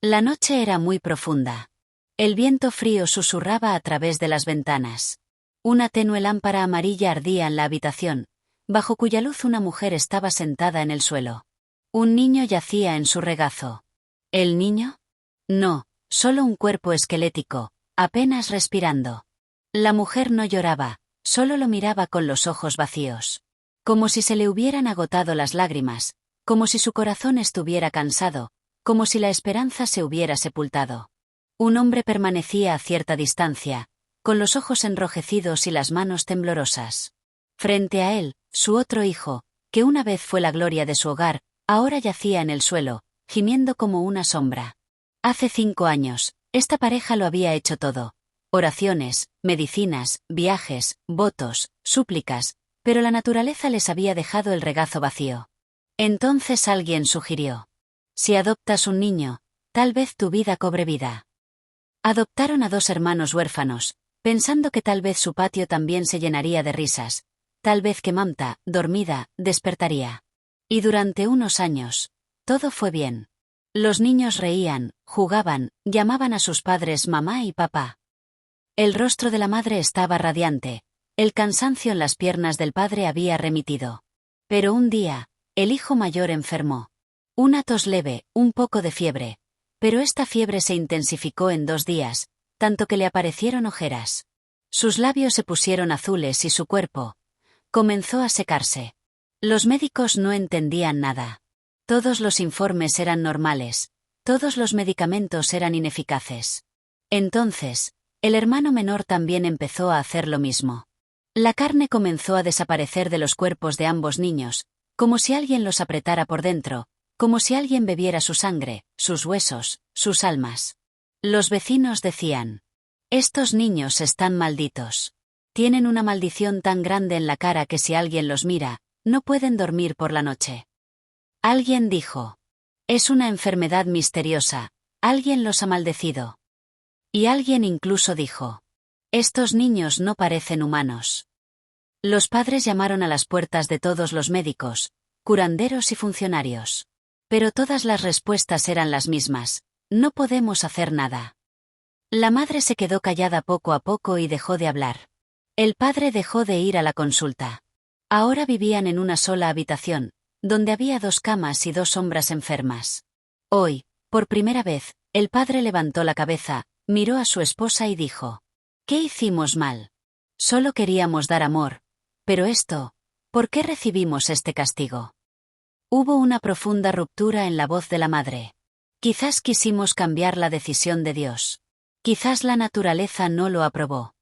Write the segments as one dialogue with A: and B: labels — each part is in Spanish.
A: La noche era muy profunda. El viento frío susurraba a través de las ventanas. Una tenue lámpara amarilla ardía en la habitación, bajo cuya luz una mujer estaba sentada en el suelo. Un niño yacía en su regazo. ¿El niño? No, solo un cuerpo esquelético, apenas respirando. La mujer no lloraba, solo lo miraba con los ojos vacíos. Como si se le hubieran agotado las lágrimas, como si su corazón estuviera cansado, como si la esperanza se hubiera sepultado. Un hombre permanecía a cierta distancia, con los ojos enrojecidos y las manos temblorosas. Frente a él, su otro hijo, que una vez fue la gloria de su hogar, ahora yacía en el suelo, gimiendo como una sombra. Hace 5 años, esta pareja lo había hecho todo. Oraciones, medicinas, viajes, votos, súplicas, pero la naturaleza les había dejado el regazo vacío. Entonces alguien sugirió: si adoptas un niño, tal vez tu vida cobre vida. Adoptaron a 2 hermanos huérfanos, pensando que tal vez su patio también se llenaría de risas, tal vez que Mamta, dormida, despertaría. Y durante unos años, todo fue bien. Los niños reían, jugaban, llamaban a sus padres mamá y papá. El rostro de la madre estaba radiante, el cansancio en las piernas del padre había remitido. Pero un día, el hijo mayor enfermó. Una tos leve, un poco de fiebre. Pero esta fiebre se intensificó en 2 días, tanto que le aparecieron ojeras. Sus labios se pusieron azules y su cuerpo comenzó a secarse. Los médicos no entendían nada. Todos los informes eran normales, todos los medicamentos eran ineficaces. Entonces, el hermano menor también empezó a hacer lo mismo. La carne comenzó a desaparecer de los cuerpos de ambos niños, como si alguien los apretara por dentro, como si alguien bebiera su sangre, sus huesos, sus almas. Los vecinos decían: estos niños están malditos. Tienen una maldición tan grande en la cara que si alguien los mira, no pueden dormir por la noche. Alguien dijo: es una enfermedad misteriosa, alguien los ha maldecido. Y alguien incluso dijo: estos niños no parecen humanos. Los padres llamaron a las puertas de todos los médicos, curanderos y funcionarios. Pero todas las respuestas eran las mismas: no podemos hacer nada. La madre se quedó callada poco a poco y dejó de hablar. El padre dejó de ir a la consulta. Ahora vivían en una sola habitación, donde había 2 camas y 2 sombras enfermas. Hoy, por primera vez, el padre levantó la cabeza, miró a su esposa y dijo: ¿qué hicimos mal? Solo queríamos dar amor. Pero esto, ¿por qué recibimos este castigo? Hubo una profunda ruptura en la voz de la madre. Quizás quisimos cambiar la decisión de Dios. Quizás la naturaleza no lo aprobó.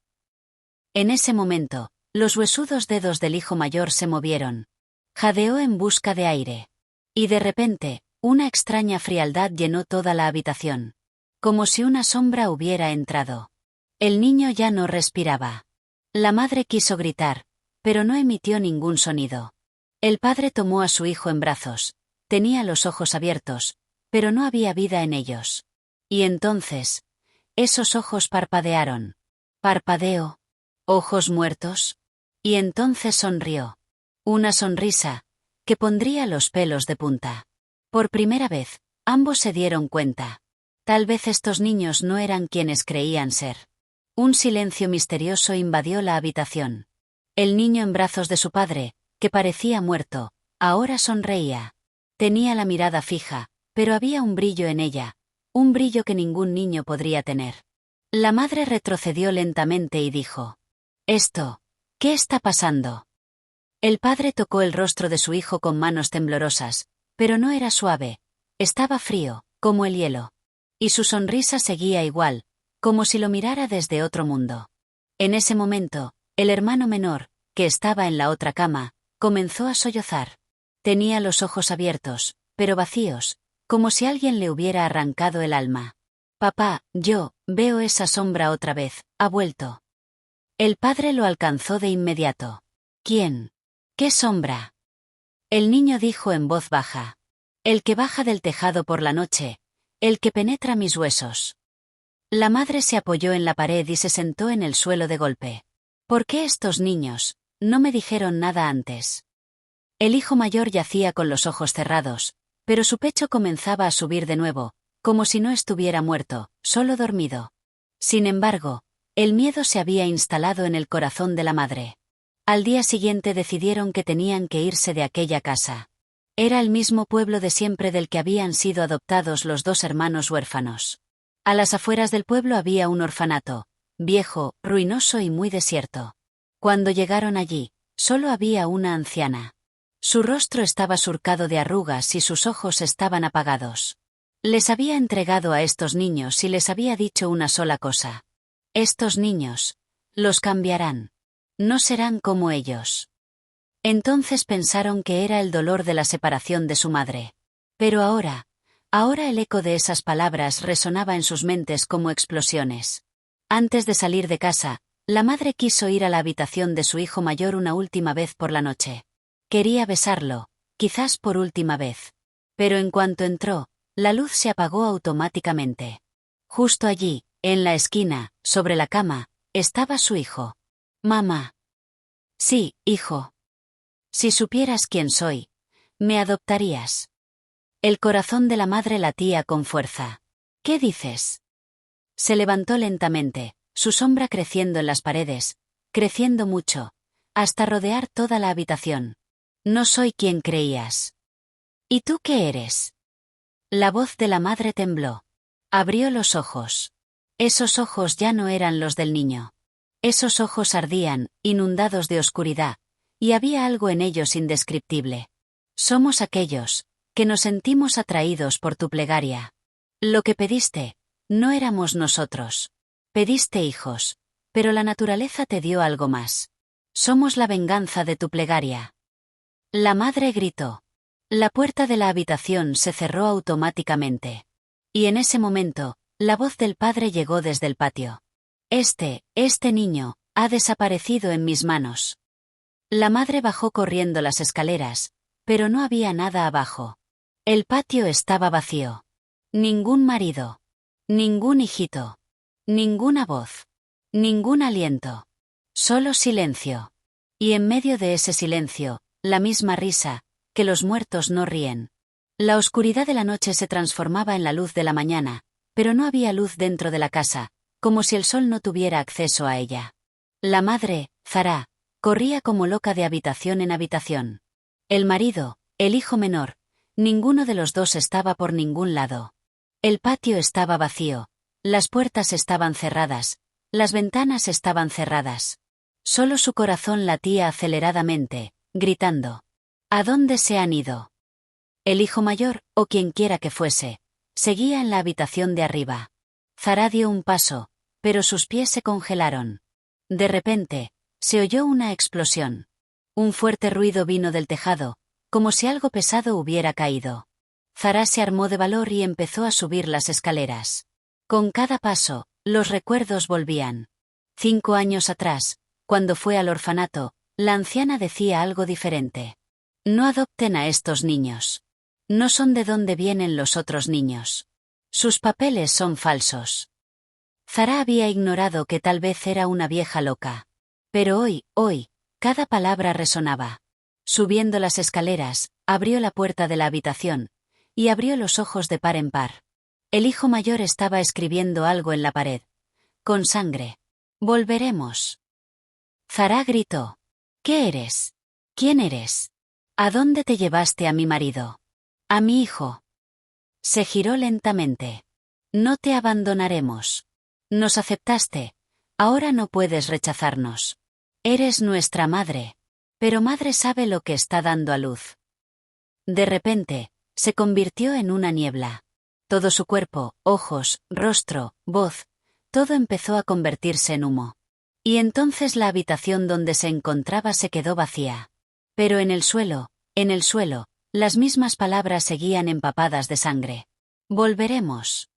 A: En ese momento, los huesudos dedos del hijo mayor se movieron. Jadeó en busca de aire. Y de repente, una extraña frialdad llenó toda la habitación. Como si una sombra hubiera entrado. El niño ya no respiraba. La madre quiso gritar, pero no emitió ningún sonido. El padre tomó a su hijo en brazos. Tenía los ojos abiertos, pero no había vida en ellos. Y entonces, esos ojos parpadearon. Parpadeó. ¿Ojos muertos? Y entonces sonrió. Una sonrisa que pondría los pelos de punta. Por primera vez, ambos se dieron cuenta. Tal vez estos niños no eran quienes creían ser. Un silencio misterioso invadió la habitación. El niño en brazos de su padre, que parecía muerto, ahora sonreía. Tenía la mirada fija, pero había un brillo en ella, un brillo que ningún niño podría tener. La madre retrocedió lentamente y dijo: ¿qué está pasando? El padre tocó el rostro de su hijo con manos temblorosas, pero no era suave, estaba frío, como el hielo. Y su sonrisa seguía igual, como si lo mirara desde otro mundo. En ese momento, el hermano menor, que estaba en la otra cama, comenzó a sollozar. Tenía los ojos abiertos, pero vacíos, como si alguien le hubiera arrancado el alma. Papá, yo veo esa sombra otra vez, ha vuelto. El padre lo alcanzó de inmediato. ¿Quién? ¿Qué sombra? El niño dijo en voz baja: el que baja del tejado por la noche, el que penetra mis huesos. La madre se apoyó en la pared y se sentó en el suelo de golpe. ¿Por qué estos niños no me dijeron nada antes? El hijo mayor yacía con los ojos cerrados, pero su pecho comenzaba a subir de nuevo, como si no estuviera muerto, solo dormido. Sin embargo, el miedo se había instalado en el corazón de la madre. Al día siguiente decidieron que tenían que irse de aquella casa. Era el mismo pueblo de siempre del que habían sido adoptados los dos hermanos huérfanos. A las afueras del pueblo había un orfanato, viejo, ruinoso y muy desierto. Cuando llegaron allí, solo había una anciana. Su rostro estaba surcado de arrugas y sus ojos estaban apagados. Les había entregado a estos niños y les había dicho una sola cosa. Estos niños, los cambiarán. No serán como ellos. Entonces pensaron que era el dolor de la separación de su madre. Pero ahora el eco de esas palabras resonaba en sus mentes como explosiones. Antes de salir de casa, la madre quiso ir a la habitación de su hijo mayor una última vez por la noche. Quería besarlo, quizás por última vez. Pero en cuanto entró, la luz se apagó automáticamente. Justo allí, en la esquina, sobre la cama, estaba su hijo. Mamá. Sí, hijo. Si supieras quién soy, me adoptarías. El corazón de la madre latía con fuerza. ¿Qué dices? Se levantó lentamente, su sombra creciendo en las paredes, creciendo mucho, hasta rodear toda la habitación. No soy quien creías. ¿Y tú qué eres? La voz de la madre tembló. Abrió los ojos. Esos ojos ya no eran los del niño. Esos ojos ardían, inundados de oscuridad, y había algo en ellos indescriptible. Somos aquellos, que nos sentimos atraídos por tu plegaria. Lo que pediste, no éramos nosotros. Pediste hijos, pero la naturaleza te dio algo más. Somos la venganza de tu plegaria. La madre gritó. La puerta de la habitación se cerró automáticamente. Y en ese momento, la voz del padre llegó desde el patio. Este niño, ha desaparecido en mis manos. La madre bajó corriendo las escaleras, pero no había nada abajo. El patio estaba vacío. Ningún marido. Ningún hijito. Ninguna voz. Ningún aliento. Solo silencio. Y en medio de ese silencio, la misma risa, que los muertos no ríen. La oscuridad de la noche se transformaba en la luz de la mañana, pero no había luz dentro de la casa, como si el sol no tuviera acceso a ella. La madre, Zara, corría como loca de habitación en habitación. El marido, el hijo menor, ninguno de los dos estaba por ningún lado. El patio estaba vacío, las puertas estaban cerradas, las ventanas estaban cerradas. Solo su corazón latía aceleradamente, gritando. ¿A dónde se han ido? El hijo mayor, o quien quiera que fuese, seguía en la habitación de arriba. Zara dio un paso, pero sus pies se congelaron. De repente, se oyó una explosión. Un fuerte ruido vino del tejado, como si algo pesado hubiera caído. Zara se armó de valor y empezó a subir las escaleras. Con cada paso, los recuerdos volvían. 5 años atrás, cuando fue al orfanato, la anciana decía algo diferente. No adopten a estos niños. No son de donde vienen los otros niños. Sus papeles son falsos. Zara había ignorado que tal vez era una vieja loca. Pero hoy, cada palabra resonaba. Subiendo las escaleras, abrió la puerta de la habitación, y abrió los ojos de par en par. El hijo mayor estaba escribiendo algo en la pared. Con sangre. Volveremos. Zara gritó. ¿Qué eres? ¿Quién eres? ¿A dónde te llevaste a mi marido? A mi hijo. Se giró lentamente. No te abandonaremos. Nos aceptaste. Ahora no puedes rechazarnos. Eres nuestra madre. Pero madre sabe lo que está dando a luz. De repente, se convirtió en una niebla. Todo su cuerpo, ojos, rostro, voz, todo empezó a convertirse en humo. Y entonces la habitación donde se encontraba se quedó vacía. Pero en el suelo, las mismas palabras seguían empapadas de sangre. Volveremos.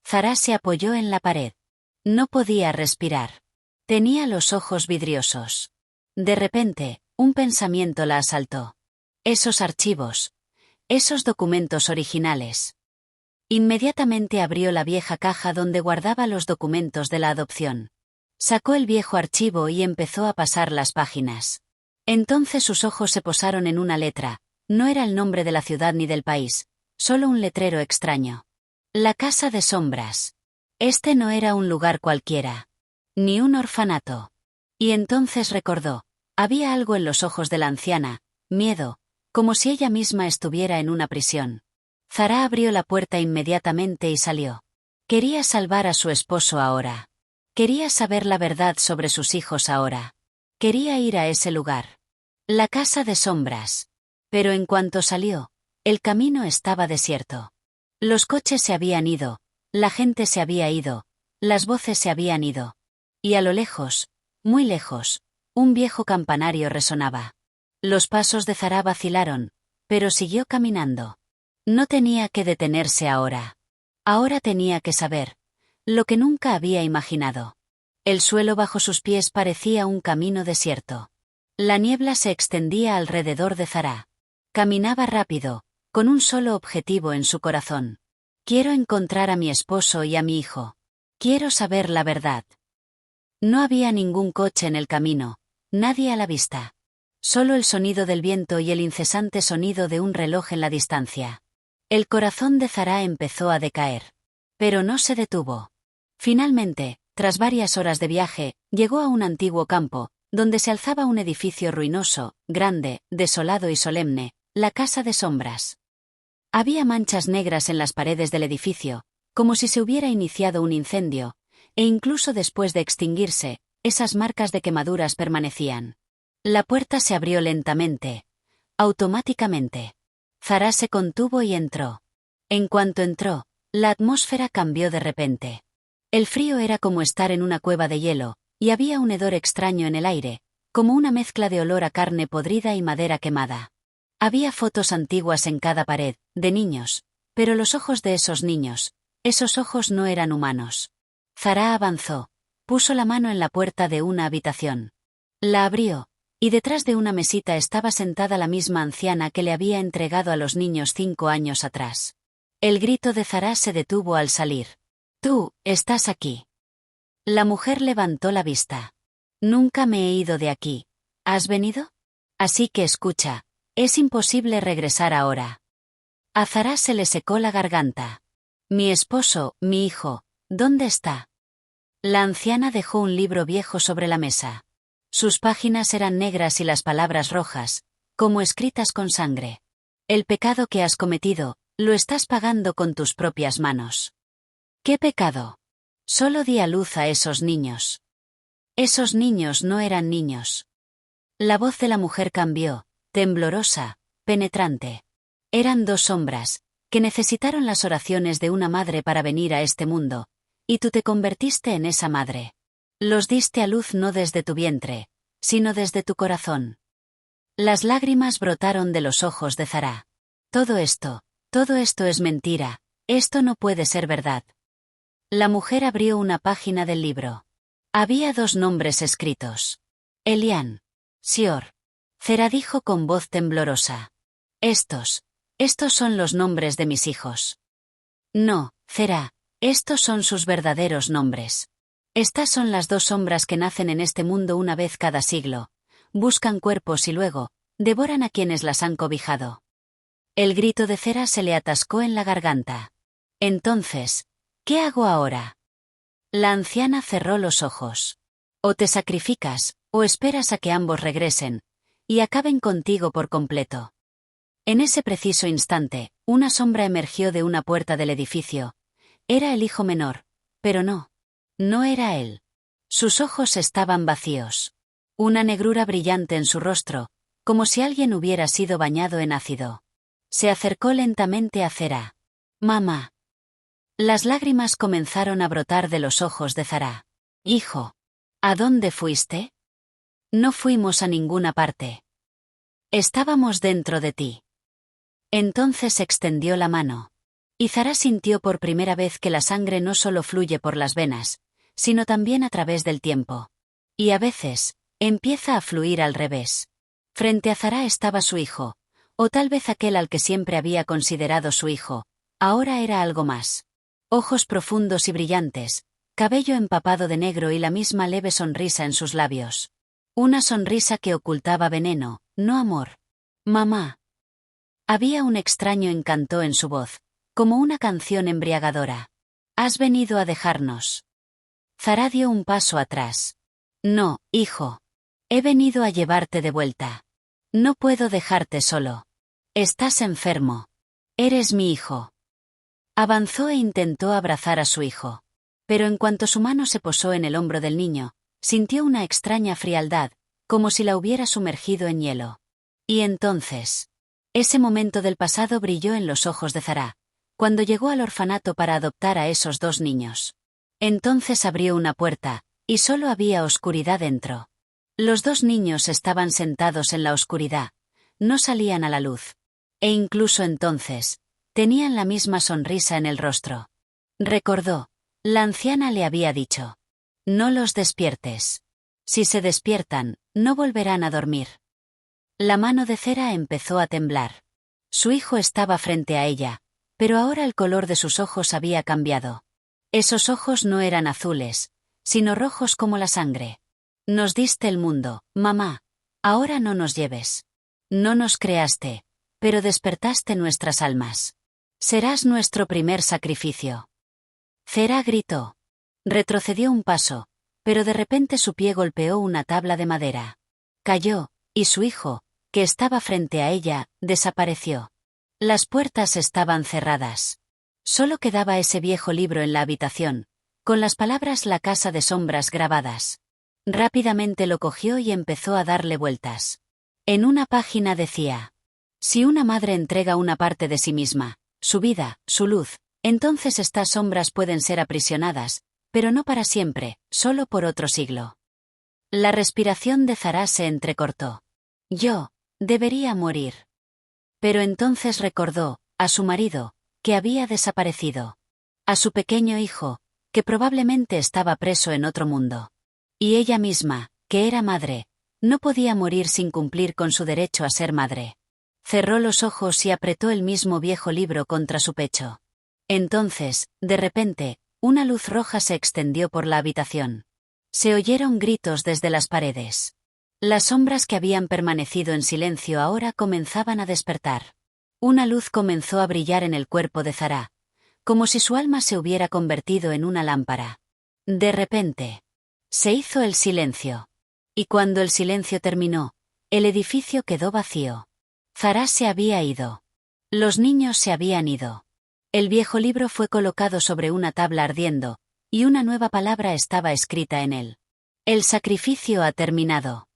A: Zara se apoyó en la pared. No podía respirar. Tenía los ojos vidriosos. De repente, un pensamiento la asaltó. Esos archivos. Esos documentos originales. Inmediatamente abrió la vieja caja donde guardaba los documentos de la adopción. Sacó el viejo archivo y empezó a pasar las páginas. Entonces sus ojos se posaron en una letra. No era el nombre de la ciudad ni del país, solo un letrero extraño. La casa de sombras. Este no era un lugar cualquiera. Ni un orfanato. Y entonces recordó. Había algo en los ojos de la anciana, miedo, como si ella misma estuviera en una prisión. Zara abrió la puerta inmediatamente y salió. Quería salvar a su esposo ahora. Quería saber la verdad sobre sus hijos ahora. Quería ir a ese lugar. La casa de sombras. Pero en cuanto salió, el camino estaba desierto. Los coches se habían ido, la gente se había ido, las voces se habían ido. Y a lo lejos, muy lejos, un viejo campanario resonaba. Los pasos de Zara vacilaron, pero siguió caminando. No tenía que detenerse ahora. Ahora tenía que saber. Lo que nunca había imaginado. El suelo bajo sus pies parecía un camino desierto. La niebla se extendía alrededor de Zara. Caminaba rápido, con un solo objetivo en su corazón. Quiero encontrar a mi esposo y a mi hijo. Quiero saber la verdad. No había ningún coche en el camino, nadie a la vista. Solo el sonido del viento y el incesante sonido de un reloj en la distancia. El corazón de Zara empezó a decaer. Pero no se detuvo. Finalmente, tras varias horas de viaje, llegó a un antiguo campo, donde se alzaba un edificio ruinoso, grande, desolado y solemne, la casa de sombras. Había manchas negras en las paredes del edificio, como si se hubiera iniciado un incendio, e incluso después de extinguirse, esas marcas de quemaduras permanecían. La puerta se abrió lentamente, automáticamente. Zara se contuvo y entró. En cuanto entró, la atmósfera cambió de repente. El frío era como estar en una cueva de hielo, y había un hedor extraño en el aire, como una mezcla de olor a carne podrida y madera quemada. Había fotos antiguas en cada pared, de niños, pero los ojos de esos ojos no eran humanos. Zara avanzó, puso la mano en la puerta de una habitación. La abrió, y detrás de una mesita estaba sentada la misma anciana que le había entregado a los niños 5 años atrás. El grito de Zara se detuvo al salir. «Tú, estás aquí». La mujer levantó la vista. «Nunca me he ido de aquí. ¿Has venido? Así que escucha, es imposible regresar ahora». A Zara se le secó la garganta. «Mi esposo, mi hijo, ¿dónde está?» La anciana dejó un libro viejo sobre la mesa. Sus páginas eran negras y las palabras rojas, como escritas con sangre. «El pecado que has cometido, lo estás pagando con tus propias manos». «¿Qué pecado?» «Solo di a luz a esos niños». Esos niños no eran niños. La voz de la mujer cambió, temblorosa, penetrante. Eran 2 sombras, que necesitaron las oraciones de una madre para venir a este mundo, y tú te convertiste en esa madre. Los diste a luz no desde tu vientre, sino desde tu corazón. Las lágrimas brotaron de los ojos de Zara. Todo esto es mentira, esto no puede ser verdad. La mujer abrió una página del libro. Había 2 nombres escritos. Elian. Sior. Zara dijo con voz temblorosa. Estos son los nombres de mis hijos. No, Zara, estos son sus verdaderos nombres. Estas son las 2 sombras que nacen en este mundo una vez cada siglo, buscan cuerpos y luego, devoran a quienes las han cobijado. El grito de Zara se le atascó en la garganta. Entonces, ¿qué hago ahora? La anciana cerró los ojos. O te sacrificas, o esperas a que ambos regresen, y acaben contigo por completo. En ese preciso instante, una sombra emergió de una puerta del edificio. Era el hijo menor, pero no era él. Sus ojos estaban vacíos. Una negrura brillante en su rostro, como si alguien hubiera sido bañado en ácido. Se acercó lentamente a Zara. «Mamá». Las lágrimas comenzaron a brotar de los ojos de Zara. «Hijo, ¿a dónde fuiste?» «No fuimos a ninguna parte. Estábamos dentro de ti». Entonces extendió la mano. Y Zara sintió por primera vez que la sangre no solo fluye por las venas, sino también a través del tiempo. Y a veces, empieza a fluir al revés. Frente a Zara estaba su hijo, o tal vez aquel al que siempre había considerado su hijo, ahora era algo más. Ojos profundos y brillantes, cabello empapado de negro y la misma leve sonrisa en sus labios. Una sonrisa que ocultaba veneno, no amor. «Mamá». Había un extraño encanto en su voz, como una canción embriagadora. Has venido a dejarnos. Zara dio un paso atrás. No, hijo. He venido a llevarte de vuelta. No puedo dejarte solo. Estás enfermo. Eres mi hijo. Avanzó e intentó abrazar a su hijo. Pero en cuanto su mano se posó en el hombro del niño, sintió una extraña frialdad, como si la hubiera sumergido en hielo. Y entonces, ese momento del pasado brilló en los ojos de Zara, cuando llegó al orfanato para adoptar a esos dos niños. Entonces abrió una puerta, y solo había oscuridad dentro. Los dos niños estaban sentados en la oscuridad, no salían a la luz. E incluso entonces, tenían la misma sonrisa en el rostro. Recordó, la anciana le había dicho: no los despiertes. Si se despiertan, no volverán a dormir. La mano de Cera empezó a temblar. Su hijo estaba frente a ella, pero ahora el color de sus ojos había cambiado. Esos ojos no eran azules, sino rojos como la sangre. Nos diste el mundo, mamá. Ahora no nos lleves. No nos creaste, pero despertaste nuestras almas. Serás nuestro primer sacrificio. Cera gritó. Retrocedió un paso, pero de repente su pie golpeó una tabla de madera. Cayó, y su hijo, que estaba frente a ella, desapareció. Las puertas estaban cerradas. Solo quedaba ese viejo libro en la habitación, con las palabras La casa de sombras grabadas. Rápidamente lo cogió y empezó a darle vueltas. En una página decía: si una madre entrega una parte de sí misma, su vida, su luz, entonces estas sombras pueden ser aprisionadas, pero no para siempre, solo por otro siglo. La respiración de Zara se entrecortó. Yo debería morir. Pero entonces recordó, a su marido, que había desaparecido. A su pequeño hijo, que probablemente estaba preso en otro mundo. Y ella misma, que era madre, no podía morir sin cumplir con su derecho a ser madre. Cerró los ojos y apretó el mismo viejo libro contra su pecho. Entonces, de repente, una luz roja se extendió por la habitación. Se oyeron gritos desde las paredes. Las sombras que habían permanecido en silencio ahora comenzaban a despertar. Una luz comenzó a brillar en el cuerpo de Zara, como si su alma se hubiera convertido en una lámpara. De repente, se hizo el silencio. Y cuando el silencio terminó, el edificio quedó vacío. Zara se había ido. Los niños se habían ido. El viejo libro fue colocado sobre una tabla ardiendo, y una nueva palabra estaba escrita en él. El sacrificio ha terminado.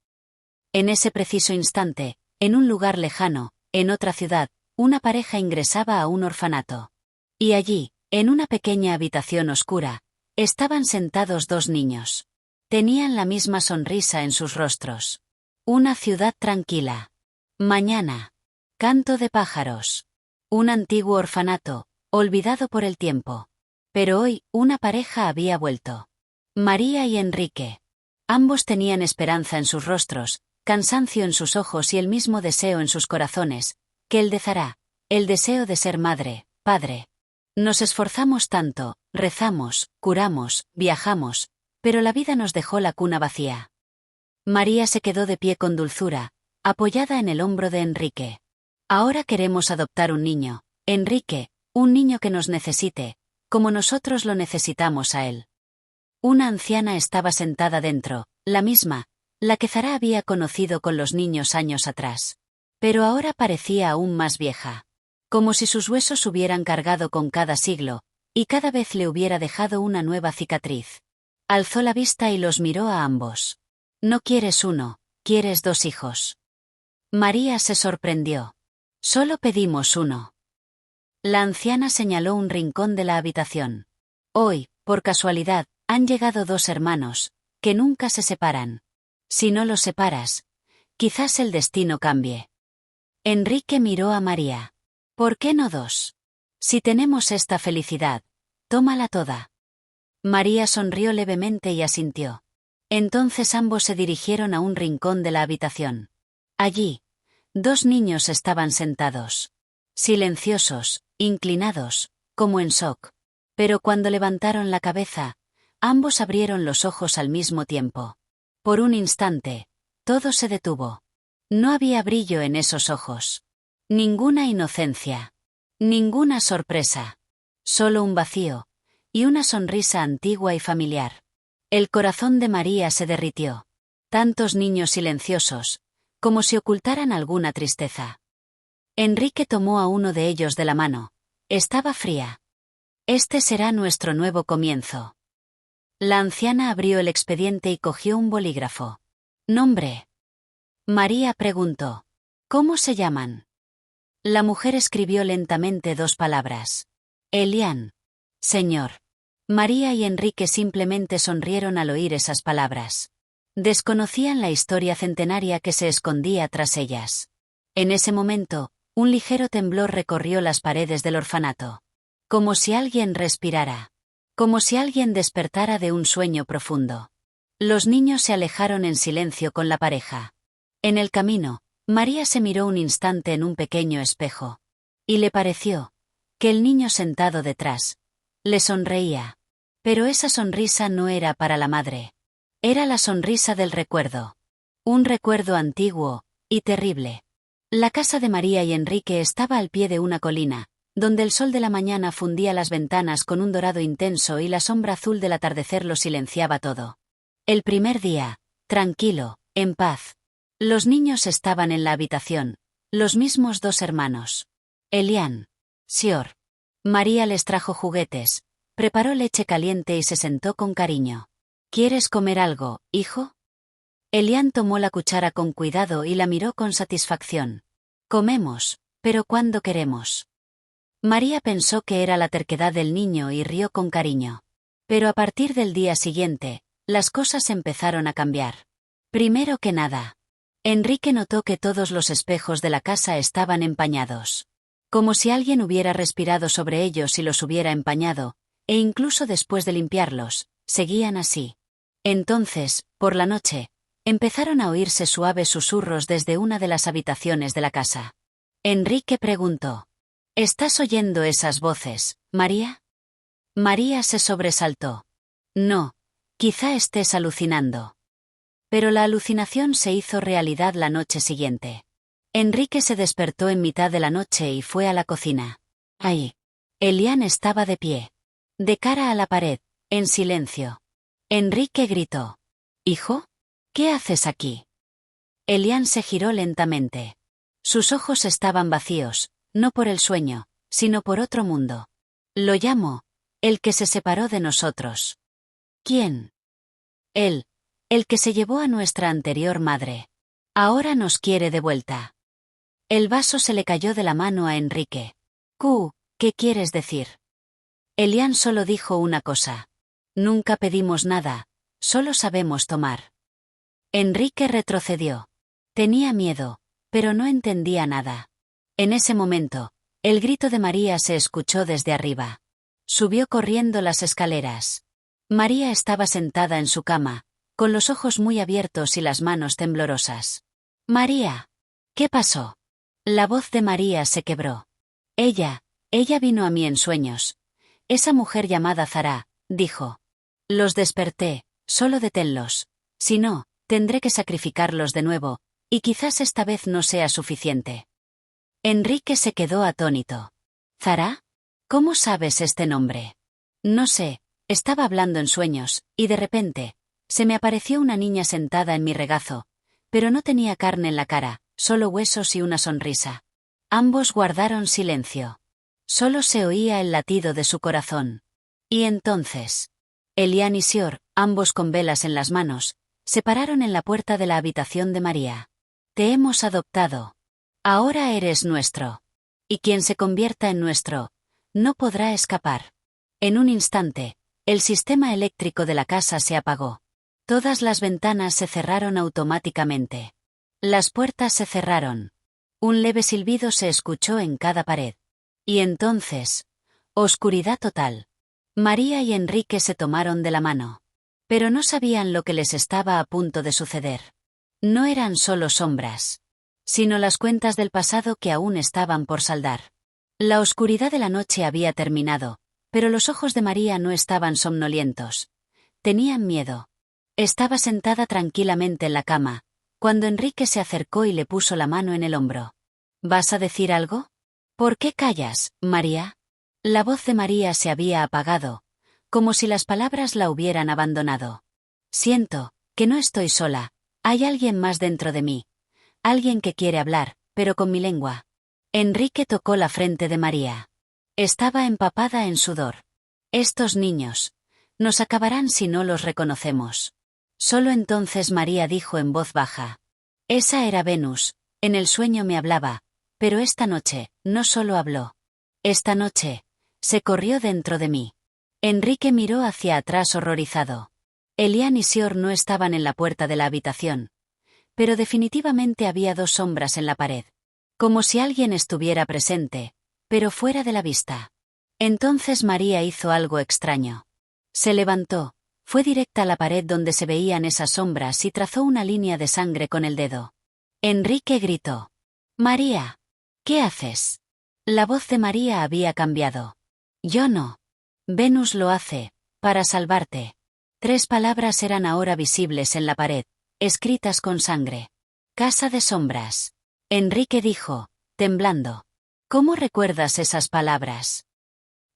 A: En ese preciso instante, en un lugar lejano, en otra ciudad, una pareja ingresaba a un orfanato. Y allí, en una pequeña habitación oscura, estaban sentados dos niños. Tenían la misma sonrisa en sus rostros. Una ciudad tranquila. Mañana. Canto de pájaros. Un antiguo orfanato, olvidado por el tiempo. Pero hoy, una pareja había vuelto. María y Enrique. Ambos tenían esperanza en sus rostros, cansancio en sus ojos y el mismo deseo en sus corazones, que el de Zara, el deseo de ser madre, padre. Nos esforzamos tanto, rezamos, curamos, viajamos, pero la vida nos dejó la cuna vacía. María se quedó de pie con dulzura, apoyada en el hombro de Enrique. Ahora queremos adoptar un niño, Enrique, un niño que nos necesite, como nosotros lo necesitamos a él. Una anciana estaba sentada dentro, la misma, la que Zara había conocido con los niños años atrás. Pero ahora parecía aún más vieja. Como si sus huesos hubieran cargado con cada siglo, y cada vez le hubiera dejado una nueva cicatriz. Alzó la vista y los miró a ambos. No quieres uno, quieres dos hijos. María se sorprendió. Solo pedimos uno. La anciana señaló un rincón de la habitación. Hoy, por casualidad, han llegado dos hermanos, que nunca se separan. Si no los separas, quizás el destino cambie. Enrique miró a María. ¿Por qué no dos? Si tenemos esta felicidad, tómala toda. María sonrió levemente y asintió. Entonces ambos se dirigieron a un rincón de la habitación. Allí, dos niños estaban sentados. Silenciosos, inclinados, como en shock. Pero cuando levantaron la cabeza, ambos abrieron los ojos al mismo tiempo. Por un instante, todo se detuvo. No había brillo en esos ojos. Ninguna inocencia. Ninguna sorpresa. Solo un vacío, y una sonrisa antigua y familiar. El corazón de María se derritió. Tantos niños silenciosos, como si ocultaran alguna tristeza. Enrique tomó a uno de ellos de la mano. Estaba fría. Este será nuestro nuevo comienzo. La anciana abrió el expediente y cogió un bolígrafo. ¿Nombre? María preguntó. ¿Cómo se llaman? La mujer escribió lentamente 2 palabras. Elian. Señor. María y Enrique simplemente sonrieron al oír esas palabras. Desconocían la historia centenaria que se escondía tras ellas. En ese momento, un ligero temblor recorrió las paredes del orfanato. Como si alguien respirara. Como si alguien despertara de un sueño profundo. Los niños se alejaron en silencio con la pareja. En el camino, María se miró un instante en un pequeño espejo. Y le pareció que el niño sentado detrás le sonreía. Pero esa sonrisa no era para la madre. Era la sonrisa del recuerdo. Un recuerdo antiguo y terrible. La casa de María y Enrique estaba al pie de una colina, donde el sol de la mañana fundía las ventanas con un dorado intenso y la sombra azul del atardecer lo silenciaba todo. El primer día, tranquilo, en paz. Los niños estaban en la habitación, los mismos 2 hermanos. Elian. Sior. María les trajo juguetes, preparó leche caliente y se sentó con cariño. ¿Quieres comer algo, hijo? Elian tomó la cuchara con cuidado y la miró con satisfacción. Comemos, pero cuando queremos. María pensó que era la terquedad del niño y rió con cariño. Pero a partir del día siguiente, las cosas empezaron a cambiar. Primero que nada, Enrique notó que todos los espejos de la casa estaban empañados. Como si alguien hubiera respirado sobre ellos y los hubiera empañado, e incluso después de limpiarlos, seguían así. Entonces, por la noche, empezaron a oírse suaves susurros desde una de las habitaciones de la casa. Enrique preguntó. ¿Estás oyendo esas voces, María? María se sobresaltó. No, quizá estés alucinando. Pero la alucinación se hizo realidad la noche siguiente. Enrique se despertó en mitad de la noche y fue a la cocina. Ahí. Elian estaba de pie. De cara a la pared, en silencio. Enrique gritó. ¿Hijo? ¿Qué haces aquí? Elian se giró lentamente. Sus ojos estaban vacíos, no por el sueño, sino por otro mundo. Lo llamo, el que se separó de nosotros. ¿Quién? Él, el que se llevó a nuestra anterior madre. Ahora nos quiere de vuelta. El vaso se le cayó de la mano a Enrique. ¿Qué quieres decir? Elian solo dijo una cosa. Nunca pedimos nada, solo sabemos tomar. Enrique retrocedió. Tenía miedo, pero no entendía nada. En ese momento, el grito de María se escuchó desde arriba. Subió corriendo las escaleras. María estaba sentada en su cama, con los ojos muy abiertos y las manos temblorosas. María. ¿Qué pasó? La voz de María se quebró. Ella vino a mí en sueños. Esa mujer llamada Zara, dijo. Los desperté, solo deténlos. Si no, tendré que sacrificarlos de nuevo, y quizás esta vez no sea suficiente. Enrique se quedó atónito. ¿Zara? ¿Cómo sabes este nombre? No sé, estaba hablando en sueños, y de repente, se me apareció una niña sentada en mi regazo, pero no tenía carne en la cara, solo huesos y una sonrisa. Ambos guardaron silencio. Solo se oía el latido de su corazón. Y entonces, Elian y Sior, ambos con velas en las manos, se pararon en la puerta de la habitación de María. Te hemos adoptado. Ahora eres nuestro. Y quien se convierta en nuestro, no podrá escapar. En un instante, el sistema eléctrico de la casa se apagó. Todas las ventanas se cerraron automáticamente. Las puertas se cerraron. Un leve silbido se escuchó en cada pared. Y entonces, oscuridad total. María y Enrique se tomaron de la mano. Pero no sabían lo que les estaba a punto de suceder. No eran solo sombras, sino las cuentas del pasado que aún estaban por saldar. La oscuridad de la noche había terminado, pero los ojos de María no estaban somnolientos. Tenían miedo. Estaba sentada tranquilamente en la cama, cuando Enrique se acercó y le puso la mano en el hombro. ¿Vas a decir algo? ¿Por qué callas, María? La voz de María se había apagado, como si las palabras la hubieran abandonado. Siento, que no estoy sola, hay alguien más dentro de mí. Alguien que quiere hablar, pero con mi lengua. Enrique tocó la frente de María. Estaba empapada en sudor. Estos niños. Nos acabarán si no los reconocemos. Solo entonces María dijo en voz baja. Esa era Venus, en el sueño me hablaba, pero esta noche, no solo habló. Esta noche, se corrió dentro de mí. Enrique miró hacia atrás horrorizado. Elian y Sior no estaban en la puerta de la habitación. Pero definitivamente había dos sombras en la pared. Como si alguien estuviera presente, pero fuera de la vista. Entonces María hizo algo extraño. Se levantó, fue directa a la pared donde se veían esas sombras y trazó una línea de sangre con el dedo. Enrique gritó. María, ¿qué haces? La voz de María había cambiado. Yo no. Venus lo hace, para salvarte. 3 palabras eran ahora visibles en la pared, escritas con sangre. Casa de sombras. Enrique dijo, temblando. ¿Cómo recuerdas esas palabras?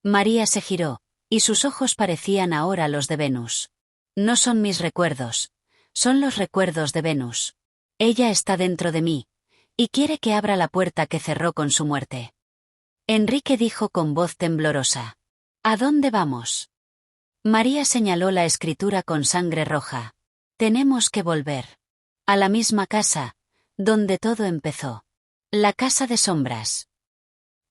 A: María se giró, y sus ojos parecían ahora los de Venus. No son mis recuerdos, son los recuerdos de Venus. Ella está dentro de mí, y quiere que abra la puerta que cerró con su muerte. Enrique dijo con voz temblorosa. ¿A dónde vamos? María señaló la escritura con sangre roja. Tenemos que volver. A la misma casa, donde todo empezó. La casa de sombras.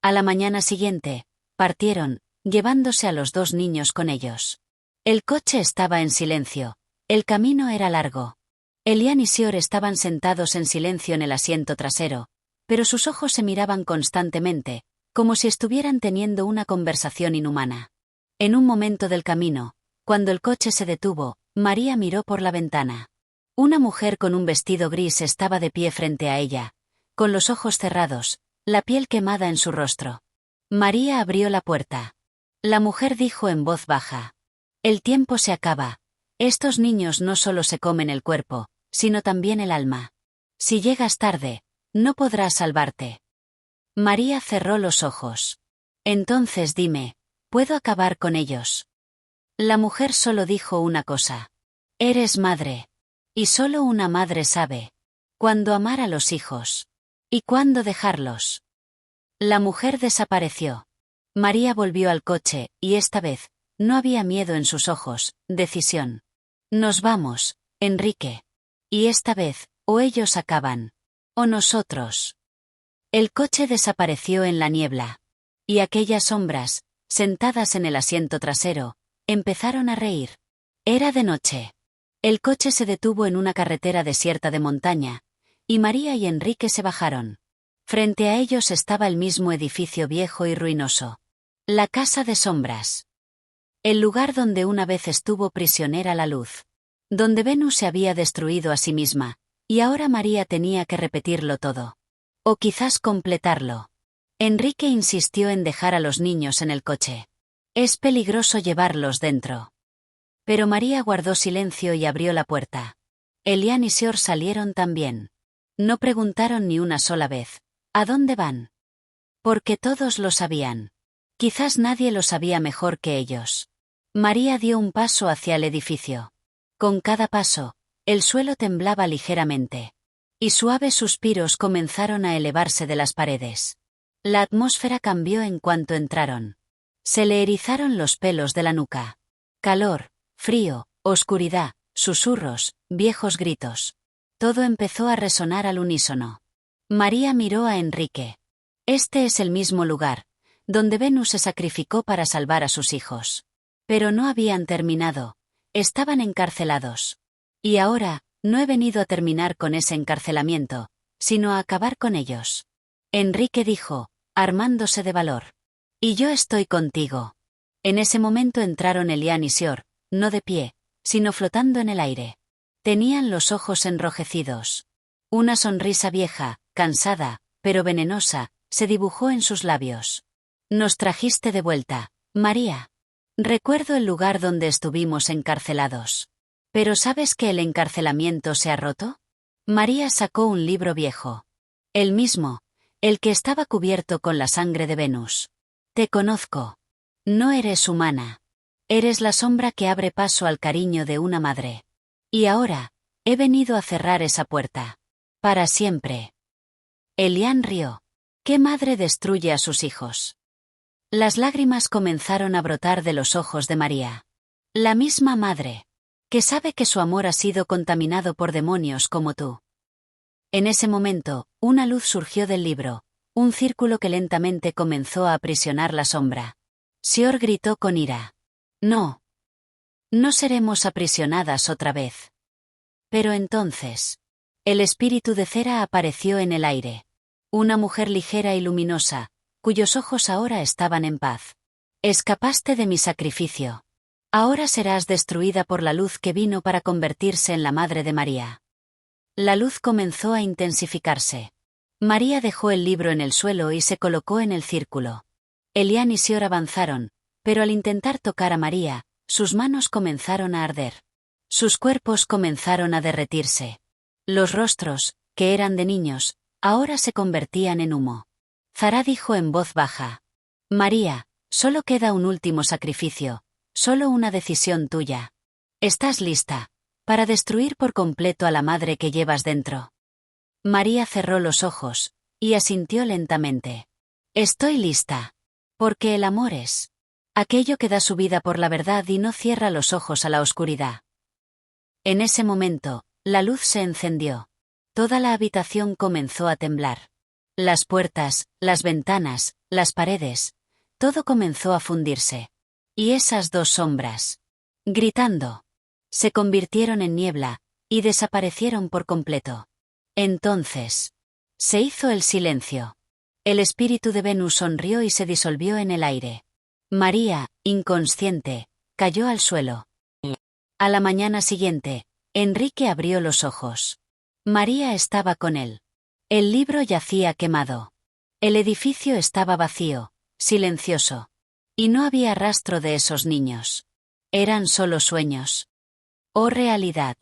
A: A la mañana siguiente, partieron, llevándose a los 2 niños con ellos. El coche estaba en silencio, el camino era largo. Elian y Sior estaban sentados en silencio en el asiento trasero, pero sus ojos se miraban constantemente, como si estuvieran teniendo una conversación inhumana. En un momento del camino, cuando el coche se detuvo, María miró por la ventana. Una mujer con un vestido gris estaba de pie frente a ella, con los ojos cerrados, la piel quemada en su rostro. María abrió la puerta. La mujer dijo en voz baja. El tiempo se acaba. Estos niños no solo se comen el cuerpo, sino también el alma. Si llegas tarde, no podrás salvarte. María cerró los ojos. Entonces dime, ¿puedo acabar con ellos? La mujer solo dijo una cosa. Eres madre. Y solo una madre sabe cuándo amar a los hijos y cuándo dejarlos. La mujer desapareció. María volvió al coche, y esta vez, no había miedo en sus ojos, decisión. Nos vamos, Enrique. Y esta vez, o ellos acaban, o nosotros. El coche desapareció en la niebla. Y aquellas sombras, sentadas en el asiento trasero, empezaron a reír. Era de noche. El coche se detuvo en una carretera desierta de montaña, y María y Enrique se bajaron. Frente a ellos estaba el mismo edificio viejo y ruinoso. La casa de sombras. El lugar donde una vez estuvo prisionera la luz. Donde Venus se había destruido a sí misma, y ahora María tenía que repetirlo todo. O quizás completarlo. Enrique insistió en dejar a los niños en el coche. Es peligroso llevarlos dentro. Pero María guardó silencio y abrió la puerta. Elian y Sior salieron también. No preguntaron ni una sola vez. ¿A dónde van? Porque todos lo sabían. Quizás nadie lo sabía mejor que ellos. María dio un paso hacia el edificio. Con cada paso, el suelo temblaba ligeramente. Y suaves suspiros comenzaron a elevarse de las paredes. La atmósfera cambió en cuanto entraron. Se le erizaron los pelos de la nuca. Calor, frío, oscuridad, susurros, viejos gritos. Todo empezó a resonar al unísono. María miró a Enrique. Este es el mismo lugar, donde Venus se sacrificó para salvar a sus hijos. Pero no habían terminado. Estaban encarcelados. Y ahora, no he venido a terminar con ese encarcelamiento, sino a acabar con ellos. Enrique dijo, armándose de valor. Y yo estoy contigo. En ese momento entraron Elian y Sior, no de pie, sino flotando en el aire. Tenían los ojos enrojecidos. Una sonrisa vieja, cansada, pero venenosa, se dibujó en sus labios. Nos trajiste de vuelta, María. Recuerdo el lugar donde estuvimos encarcelados. ¿Pero sabes que el encarcelamiento se ha roto? María sacó un libro viejo. El mismo, El que estaba cubierto con la sangre de Venus. Te conozco. No eres humana. Eres la sombra que abre paso al cariño de una madre. Y ahora, he venido a cerrar esa puerta. Para siempre. Elian rió. ¿Qué madre destruye a sus hijos? Las lágrimas comenzaron a brotar de los ojos de María. La misma madre. Que sabe que su amor ha sido contaminado por demonios como tú. En ese momento, una luz surgió del libro, un círculo que lentamente comenzó a aprisionar la sombra. Sior gritó con ira. No. No seremos aprisionadas otra vez. Pero entonces, el espíritu de Cera apareció en el aire. Una mujer ligera y luminosa, cuyos ojos ahora estaban en paz. Escapaste de mi sacrificio. Ahora serás destruida por la luz que vino para convertirse en la madre de María. La luz comenzó a intensificarse. María dejó el libro en el suelo y se colocó en el círculo. Elian y Sior avanzaron, pero al intentar tocar a María, sus manos comenzaron a arder. Sus cuerpos comenzaron a derretirse. Los rostros, que eran de niños, ahora se convertían en humo. Zara dijo en voz baja. María, solo queda un último sacrificio, solo una decisión tuya. ¿Estás lista para destruir por completo a la madre que llevas dentro? María cerró los ojos, y asintió lentamente. Estoy lista. Porque el amor es aquello que da su vida por la verdad y no cierra los ojos a la oscuridad. En ese momento, la luz se encendió. Toda la habitación comenzó a temblar. Las puertas, las ventanas, las paredes, todo comenzó a fundirse. Y esas dos sombras, gritando, se convirtieron en niebla, y desaparecieron por completo. Entonces, se hizo el silencio. El espíritu de Venus sonrió y se disolvió en el aire. María, inconsciente, cayó al suelo. A la mañana siguiente, Enrique abrió los ojos. María estaba con él. El libro yacía quemado. El edificio estaba vacío, silencioso. Y no había rastro de esos niños. Eran solo sueños. O realidad.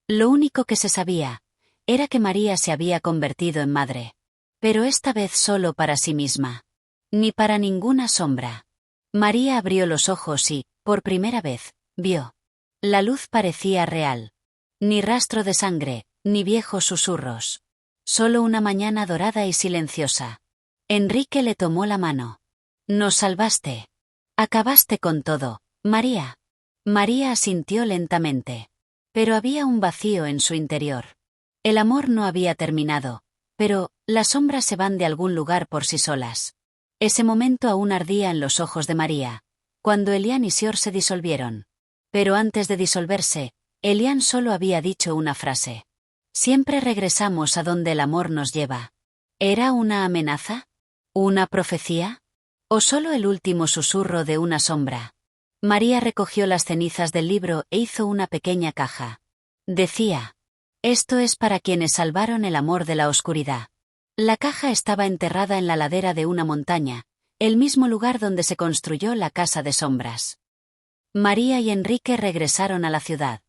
A: Lo único que se sabía era que María se había convertido en madre. Pero esta vez solo para sí misma. Ni para ninguna sombra. María abrió los ojos y, por primera vez, vio. La luz parecía real. Ni rastro de sangre, ni viejos susurros. Solo una mañana dorada y silenciosa. Enrique le tomó la mano. Nos salvaste. Acabaste con todo, María. María asintió lentamente. Pero había un vacío en su interior. El amor no había terminado, pero las sombras se van de algún lugar por sí solas. Ese momento aún ardía en los ojos de María, cuando Elian y Sior se disolvieron. Pero antes de disolverse, Elian solo había dicho una frase. Siempre regresamos a donde el amor nos lleva. ¿Era una amenaza? ¿Una profecía? ¿O solo el último susurro de una sombra? María recogió las cenizas del libro e hizo una pequeña caja. Decía: esto es para quienes salvaron el amor de la oscuridad. La caja estaba enterrada en la ladera de una montaña, el mismo lugar donde se construyó la casa de sombras. María y Enrique regresaron a la ciudad.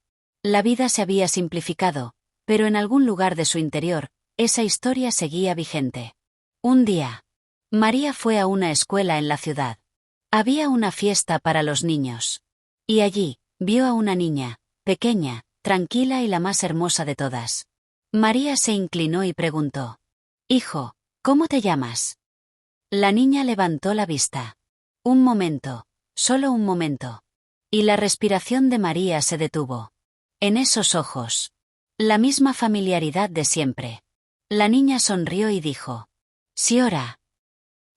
A: La vida se había simplificado, pero en algún lugar de su interior, esa historia seguía vigente. Un día, María fue a una escuela en la ciudad. Había una fiesta para los niños. Y allí, vio a una niña, pequeña, tranquila y la más hermosa de todas. María se inclinó y preguntó: Hijo, ¿cómo te llamas? La niña levantó la vista. Un momento, solo un momento. Y la respiración de María se detuvo. En esos ojos. La misma familiaridad de siempre. La niña sonrió y dijo: Siora.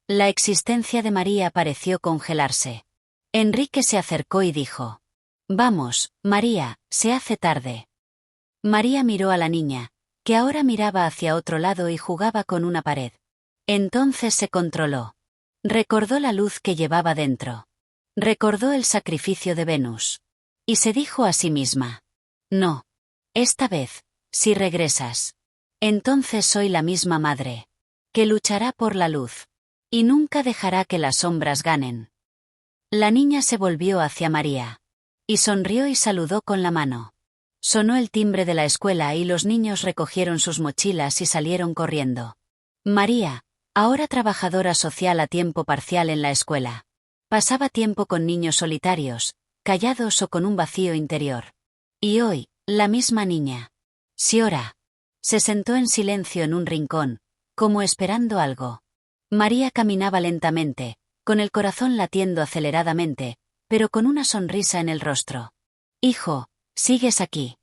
A: La existencia de María pareció congelarse. Enrique se acercó y dijo: Vamos, María, se hace tarde. María miró a la niña, que ahora miraba hacia otro lado y jugaba con una pared. Entonces se controló. Recordó la luz que llevaba dentro. Recordó el sacrificio de Venus. Y se dijo a sí misma: No. Esta vez, si regresas. Entonces soy la misma madre. Que luchará por la luz. Y nunca dejará que las sombras ganen. La niña se volvió hacia María. Y sonrió y saludó con la mano. Sonó el timbre de la escuela y los niños recogieron sus mochilas y salieron corriendo. María, Ahora trabajadora social a tiempo parcial en la escuela. Pasaba tiempo con niños solitarios, callados o con un vacío interior. Y hoy, la misma niña. Siora. Se sentó en silencio en un rincón, como esperando algo. María caminaba lentamente, con el corazón latiendo aceleradamente, pero con una sonrisa en el rostro. Hijo, ¿sigues aquí?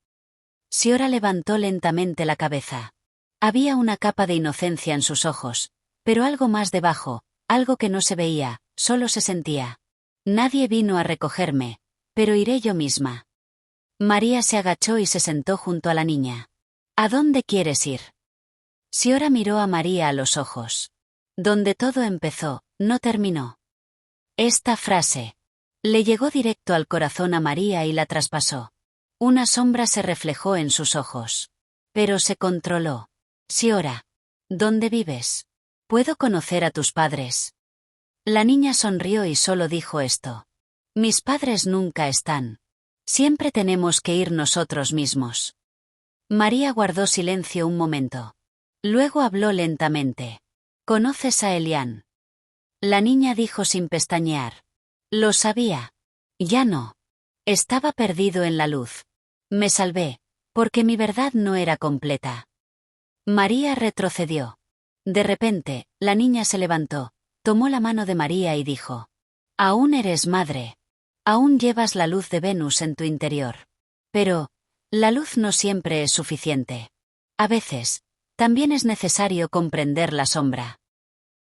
A: Siora levantó lentamente la cabeza. Había una capa de inocencia en sus ojos, pero algo más debajo, algo que no se veía, solo se sentía. Nadie vino a recogerme, pero iré yo misma. María se agachó y se sentó junto a la niña. ¿A dónde quieres ir? Siora miró a María a los ojos. Donde todo empezó, no terminó. Esta frase le llegó directo al corazón a María y la traspasó. Una sombra se reflejó en sus ojos. Pero se controló. Siora, ¿dónde vives? ¿Puedo conocer a tus padres? La niña sonrió y solo dijo esto. Mis padres nunca están. Siempre tenemos que ir nosotros mismos. María guardó silencio un momento. Luego habló lentamente. ¿Conoces a Elian? La niña dijo sin pestañear. Lo sabía. Ya no. Estaba perdido en la luz. Me salvé, porque mi verdad no era completa. María retrocedió. De repente, la niña se levantó, tomó la mano de María y dijo. Aún eres madre. Aún llevas la luz de Venus en tu interior. Pero, la luz no siempre es suficiente. A veces, también es necesario comprender la sombra.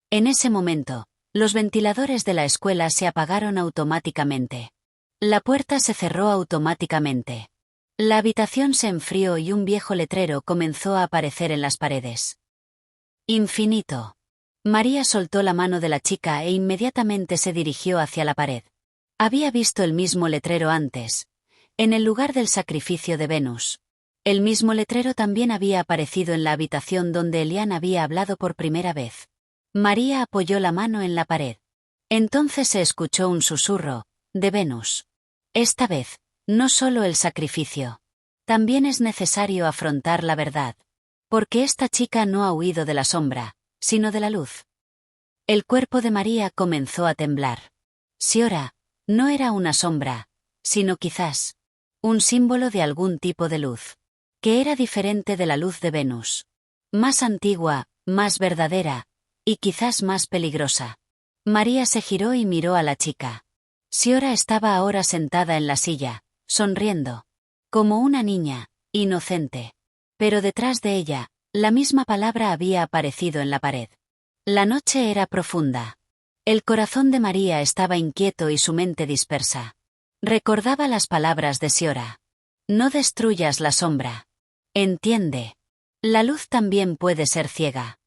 A: En ese momento, los ventiladores de la escuela se apagaron automáticamente. La puerta se cerró automáticamente. La habitación se enfrió y un viejo letrero comenzó a aparecer en las paredes. Infinito. María soltó la mano de la chica e inmediatamente se dirigió hacia la pared. Había visto el mismo letrero antes, en el lugar del sacrificio de Venus. El mismo letrero también había aparecido en la habitación donde Elian había hablado por primera vez. María apoyó la mano en la pared. Entonces se escuchó un susurro, de Venus. Esta vez, no solo el sacrificio. También es necesario afrontar la verdad. Porque esta chica no ha huido de la sombra, sino de la luz. El cuerpo de María comenzó a temblar. Siora, no era una sombra, sino quizás un símbolo de algún tipo de luz, que era diferente de la luz de Venus. Más antigua, más verdadera, y quizás más peligrosa. María se giró y miró a la chica. Siora estaba ahora sentada en la silla, sonriendo. Como una niña, inocente. Pero detrás de ella, la misma palabra había aparecido en la pared. La noche era profunda. El corazón de María estaba inquieto y su mente dispersa. Recordaba las palabras de Siora. No destruyas la sombra. Entiende. La luz también puede ser ciega.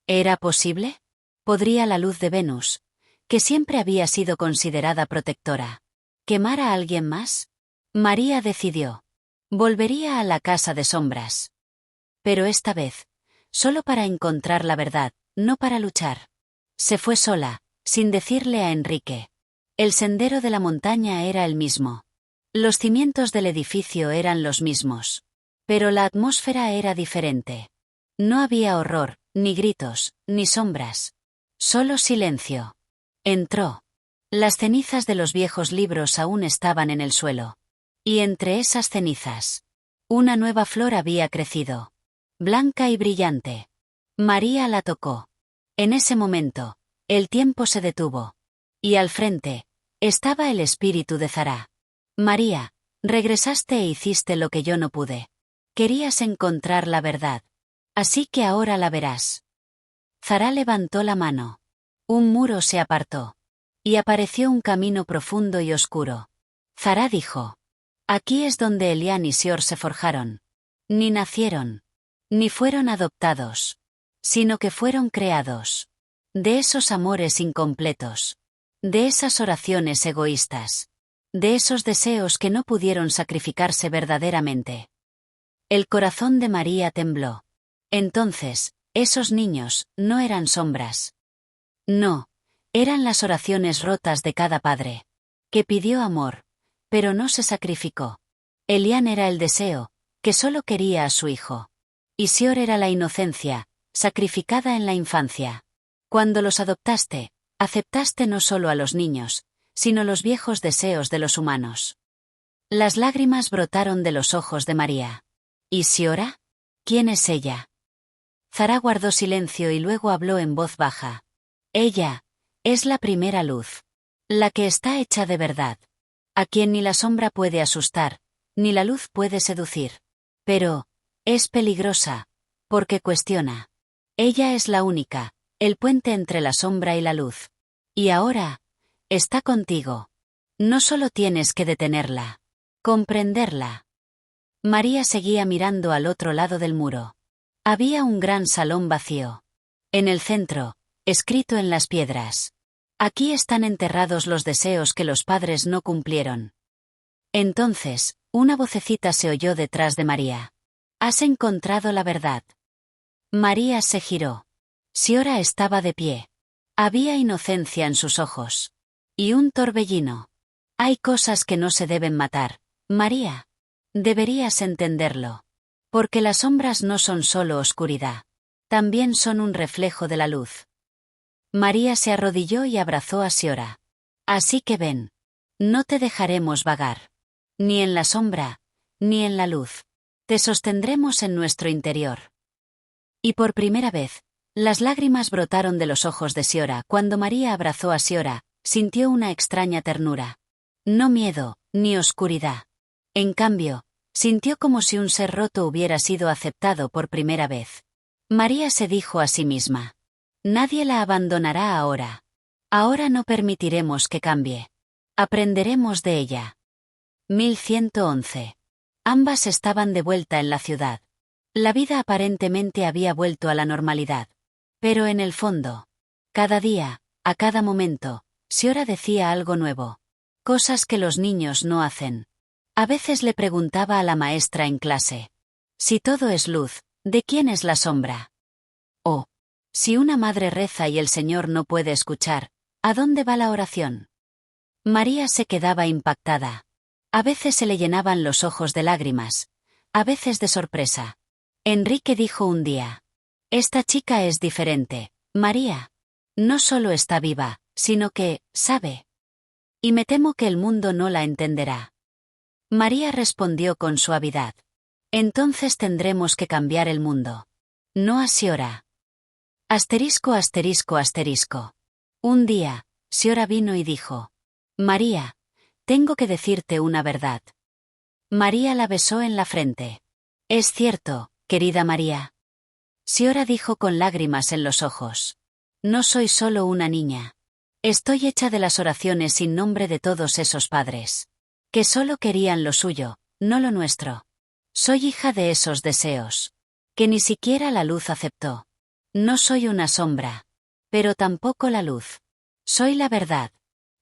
A: ¿Era posible? ¿Podría la luz de Venus, que siempre había sido considerada protectora, quemar a alguien más? María decidió. Volvería a la casa de sombras. Pero esta vez, solo para encontrar la verdad, no para luchar. Se fue sola, sin decirle a Enrique. El sendero de la montaña era el mismo. Los cimientos del edificio eran los mismos. Pero la atmósfera era diferente. No había horror, ni gritos, ni sombras. Solo silencio. Entró. Las cenizas de los viejos libros aún estaban en el suelo. Y entre esas cenizas, una nueva flor había crecido. Blanca y brillante. María la tocó. En ese momento, el tiempo se detuvo. Y al frente, estaba el espíritu de Zara. María, regresaste e hiciste lo que yo no pude. Querías encontrar la verdad. Así que ahora la verás. Zara levantó la mano. Un muro se apartó. Y apareció un camino profundo y oscuro. Zara dijo. Aquí es donde Elian y Sior se forjaron. Ni nacieron. Ni fueron adoptados. Sino que fueron creados. De esos amores incompletos. De esas oraciones egoístas. De esos deseos que no pudieron sacrificarse verdaderamente. El corazón de María tembló. Entonces, esos niños, no eran sombras. No, eran las oraciones rotas de cada padre. Que pidió amor, pero no se sacrificó. Elian era el deseo, que solo quería a su hijo. Y Sior era la inocencia, sacrificada en la infancia. Cuando los adoptaste, aceptaste no solo a los niños, sino los viejos deseos de los humanos. Las lágrimas brotaron de los ojos de María. ¿Y Siora? ¿Quién es ella? Zara guardó silencio y luego habló en voz baja. Ella es la primera luz. La que está hecha de verdad. A quien ni la sombra puede asustar, ni la luz puede seducir. Pero es peligrosa, porque cuestiona. Ella es la única, el puente entre la sombra y la luz. Y ahora, está contigo. No solo tienes que detenerla, comprenderla. María seguía mirando al otro lado del muro. Había un gran salón vacío. En el centro, escrito en las piedras. Aquí están enterrados los deseos que los padres no cumplieron. Entonces, una vocecita se oyó detrás de María. Has encontrado la verdad. María se giró. Siora estaba de pie. Había inocencia en sus ojos. Y un torbellino. Hay cosas que no se deben matar, María. Deberías entenderlo. Porque las sombras no son solo oscuridad. También son un reflejo de la luz. María se arrodilló y abrazó a Siora. Así que ven. No te dejaremos vagar. Ni en la sombra, ni en la luz. Te sostendremos en nuestro interior. Y por primera vez, las lágrimas brotaron de los ojos de Siora. Cuando María abrazó a Siora, sintió una extraña ternura. No miedo, ni oscuridad. En cambio, sintió como si un ser roto hubiera sido aceptado por primera vez. María se dijo a sí misma. Nadie la abandonará ahora. Ahora no permitiremos que cambie. Aprenderemos de ella. 1111. Ambas estaban de vuelta en la ciudad. La vida aparentemente había vuelto a la normalidad. Pero en el fondo, cada día, a cada momento, Siora decía algo nuevo. Cosas que los niños no hacen. A veces le preguntaba a la maestra en clase. Si todo es luz, ¿de quién es la sombra? O, si una madre reza y el Señor no puede escuchar, ¿a dónde va la oración? María se quedaba impactada. A veces se le llenaban los ojos de lágrimas, a veces de sorpresa. Enrique dijo un día. Esta chica es diferente, María. No solo está viva, sino que, sabe. Y me temo que el mundo no la entenderá. María respondió con suavidad. Entonces tendremos que cambiar el mundo. No a Siora. Asterisco asterisco asterisco. Un día, Siora vino y dijo. María, tengo que decirte una verdad. María la besó en la frente. Es cierto, querida María. Siora dijo con lágrimas en los ojos. No soy solo una niña. Estoy hecha de las oraciones sin nombre de todos esos padres. Que solo querían lo suyo, no lo nuestro. Soy hija de esos deseos. Que ni siquiera la luz aceptó. No soy una sombra. Pero tampoco la luz. Soy la verdad.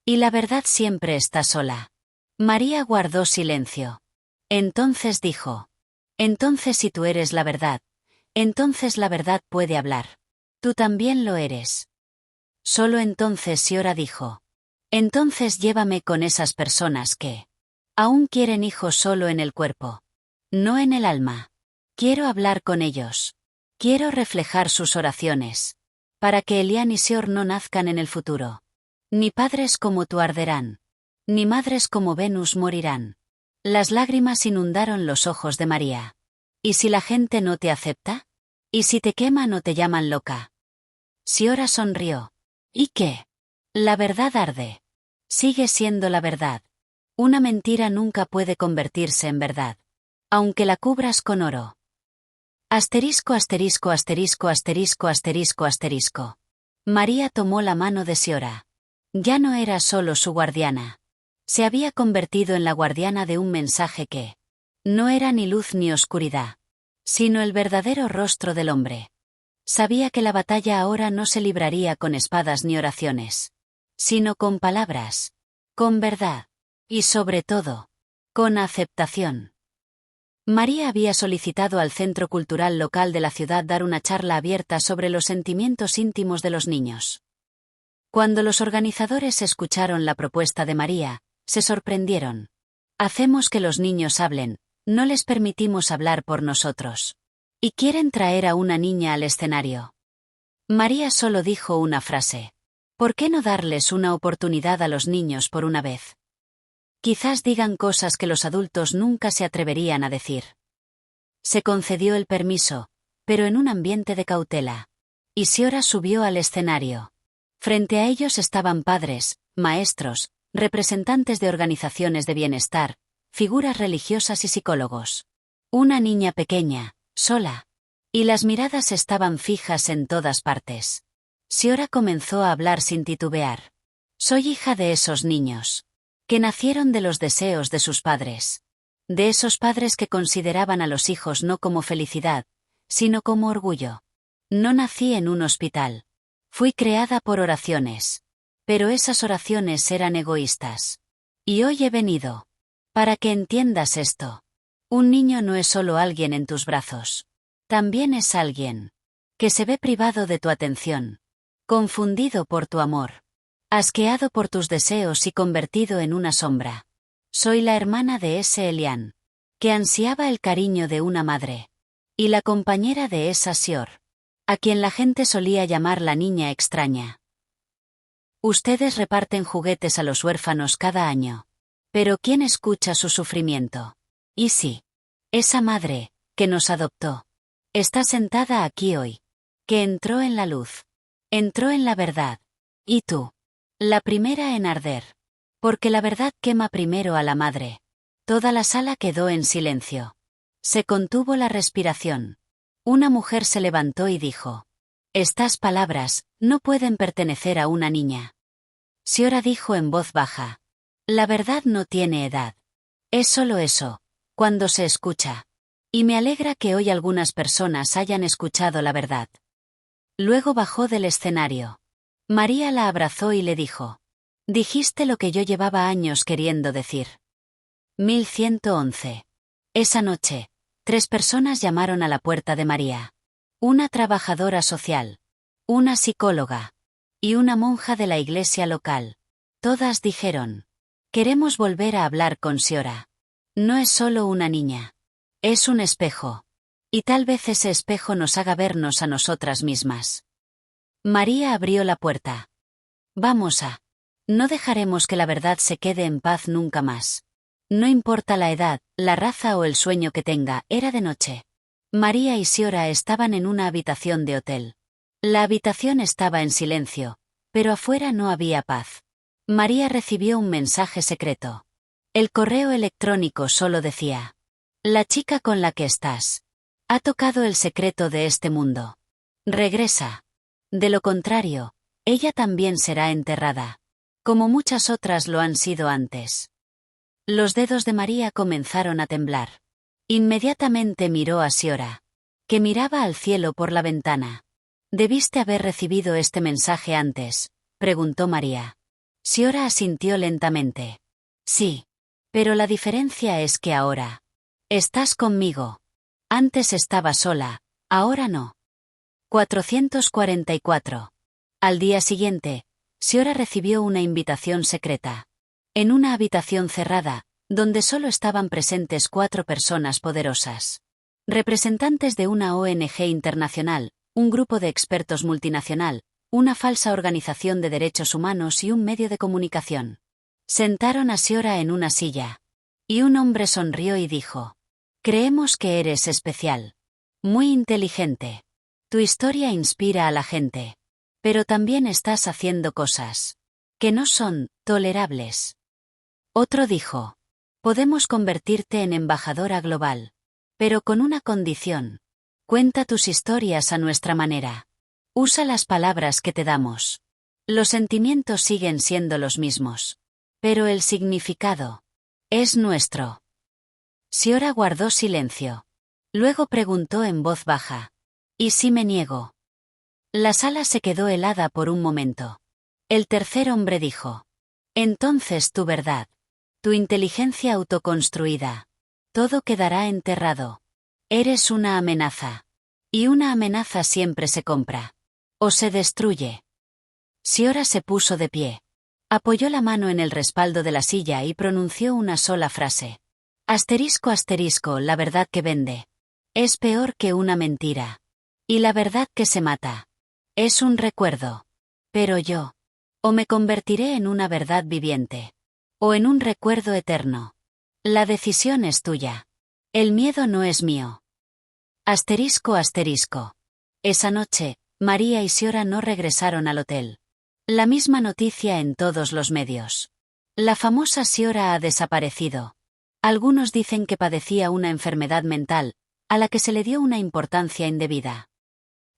A: Y la verdad siempre está sola. María guardó silencio. Entonces dijo. Entonces si tú eres la verdad, entonces la verdad puede hablar. Tú también lo eres. Solo entonces Siora dijo. Entonces llévame con esas personas que aún quieren hijos solo en el cuerpo. No en el alma. Quiero hablar con ellos. Quiero reflejar sus oraciones. Para que Elian y Sior no nazcan en el futuro. Ni padres como tú arderán. Ni madres como Venus morirán. Las lágrimas inundaron los ojos de María. ¿Y si la gente no te acepta? ¿Y si te queman o te llaman loca? Siora sonrió. ¿Y qué? La verdad arde. Sigue siendo la verdad. Una mentira nunca puede convertirse en verdad. Aunque la cubras con oro. Asterisco asterisco asterisco asterisco asterisco asterisco. María tomó la mano de Siora. Ya no era solo su guardiana. Se había convertido en la guardiana de un mensaje que no era ni luz ni oscuridad, sino el verdadero rostro del hombre. Sabía que la batalla ahora no se libraría con espadas ni oraciones, sino con palabras, con verdad, y sobre todo, con aceptación. María había solicitado al Centro Cultural Local de la ciudad dar una charla abierta sobre los sentimientos íntimos de los niños. Cuando los organizadores escucharon la propuesta de María, se sorprendieron. Hacemos que los niños hablen, no les permitimos hablar por nosotros. Y quieren traer a una niña al escenario. María solo dijo una frase. ¿Por qué no darles una oportunidad a los niños por una vez? Quizás digan cosas que los adultos nunca se atreverían a decir. Se concedió el permiso, pero en un ambiente de cautela. Isiora subió al escenario. Frente a ellos estaban padres, maestros, representantes de organizaciones de bienestar, figuras religiosas y psicólogos. Una niña pequeña, sola. Y las miradas estaban fijas en todas partes. Isiora comenzó a hablar sin titubear. Soy hija de esos niños. Que nacieron de los deseos de sus padres. De esos padres que consideraban a los hijos no como felicidad, sino como orgullo. No nací en un hospital. Fui creada por oraciones. Pero esas oraciones eran egoístas. Y hoy he venido. Para que entiendas esto. Un niño no es solo alguien en tus brazos. También es alguien. Que se ve privado de tu atención. Confundido por tu amor. Asqueado por tus deseos y convertido en una sombra. Soy la hermana de ese Elian. Que ansiaba el cariño de una madre. Y la compañera de esa Sior. A quien la gente solía llamar la niña extraña. Ustedes reparten juguetes a los huérfanos cada año. Pero ¿quién escucha su sufrimiento? Y sí. Esa madre, que nos adoptó. Está sentada aquí hoy. Que entró en la luz. Entró en la verdad. ¿Y tú? La primera en arder. Porque la verdad quema primero a la madre. Toda la sala quedó en silencio. Se contuvo la respiración. Una mujer se levantó y dijo. Estas palabras no pueden pertenecer a una niña. Siora dijo en voz baja. La verdad no tiene edad. Es solo eso, cuando se escucha. Y me alegra que hoy algunas personas hayan escuchado la verdad. Luego bajó del escenario. María la abrazó y le dijo. Dijiste lo que yo llevaba años queriendo decir. 1111. Esa noche, 3 personas llamaron a la puerta de María. Una trabajadora social. Una psicóloga. Y una monja de la iglesia local. Todas dijeron. Queremos volver a hablar con Siora. No es solo una niña. Es un espejo. Y tal vez ese espejo nos haga vernos a nosotras mismas. María abrió la puerta. Vamos a. No dejaremos que la verdad se quede en paz nunca más. No importa la edad, la raza o el sueño que tenga, era de noche. María y Siora estaban en una habitación de hotel. La habitación estaba en silencio, pero afuera no había paz. María recibió un mensaje secreto. El correo electrónico solo decía. La chica con la que estás. Ha tocado el secreto de este mundo. Regresa. De lo contrario, ella también será enterrada. Como muchas otras lo han sido antes. Los dedos de María comenzaron a temblar. Inmediatamente miró a Siora, que miraba al cielo por la ventana. ¿Debiste haber recibido este mensaje antes?, preguntó María. Siora asintió lentamente. Sí. Pero la diferencia es que ahora. Estás conmigo. Antes estaba sola, ahora no. 444. Al día siguiente, Siora recibió una invitación secreta. En una habitación cerrada, donde solo estaban presentes 4 personas poderosas. Representantes de una ONG internacional, un grupo de expertos multinacional, una falsa organización de derechos humanos y un medio de comunicación. Sentaron a Siora en una silla. Y un hombre sonrió y dijo. Creemos que eres especial. Muy inteligente. Tu historia inspira a la gente. Pero también estás haciendo cosas que no son tolerables. Otro dijo. Podemos convertirte en embajadora global. Pero con una condición. Cuenta tus historias a nuestra manera. Usa las palabras que te damos. Los sentimientos siguen siendo los mismos. Pero el significado es nuestro. Siora guardó silencio. Luego preguntó en voz baja. ¿Y si me niego? La sala se quedó helada por un momento. El tercer hombre dijo. Entonces tu verdad. Tu inteligencia autoconstruida. Todo quedará enterrado. Eres una amenaza. Y una amenaza siempre se compra. O se destruye. Siora se puso de pie. Apoyó la mano en el respaldo de la silla y pronunció una sola frase. Asterisco asterisco, la verdad que vende. Es peor que una mentira. Y la verdad que se mata. Es un recuerdo. Pero yo. O me convertiré en una verdad viviente. O en un recuerdo eterno. La decisión es tuya. El miedo no es mío. Asterisco asterisco. Esa noche, María y Siora no regresaron al hotel. La misma noticia en todos los medios. La famosa Siora ha desaparecido. Algunos dicen que padecía una enfermedad mental, a la que se le dio una importancia indebida.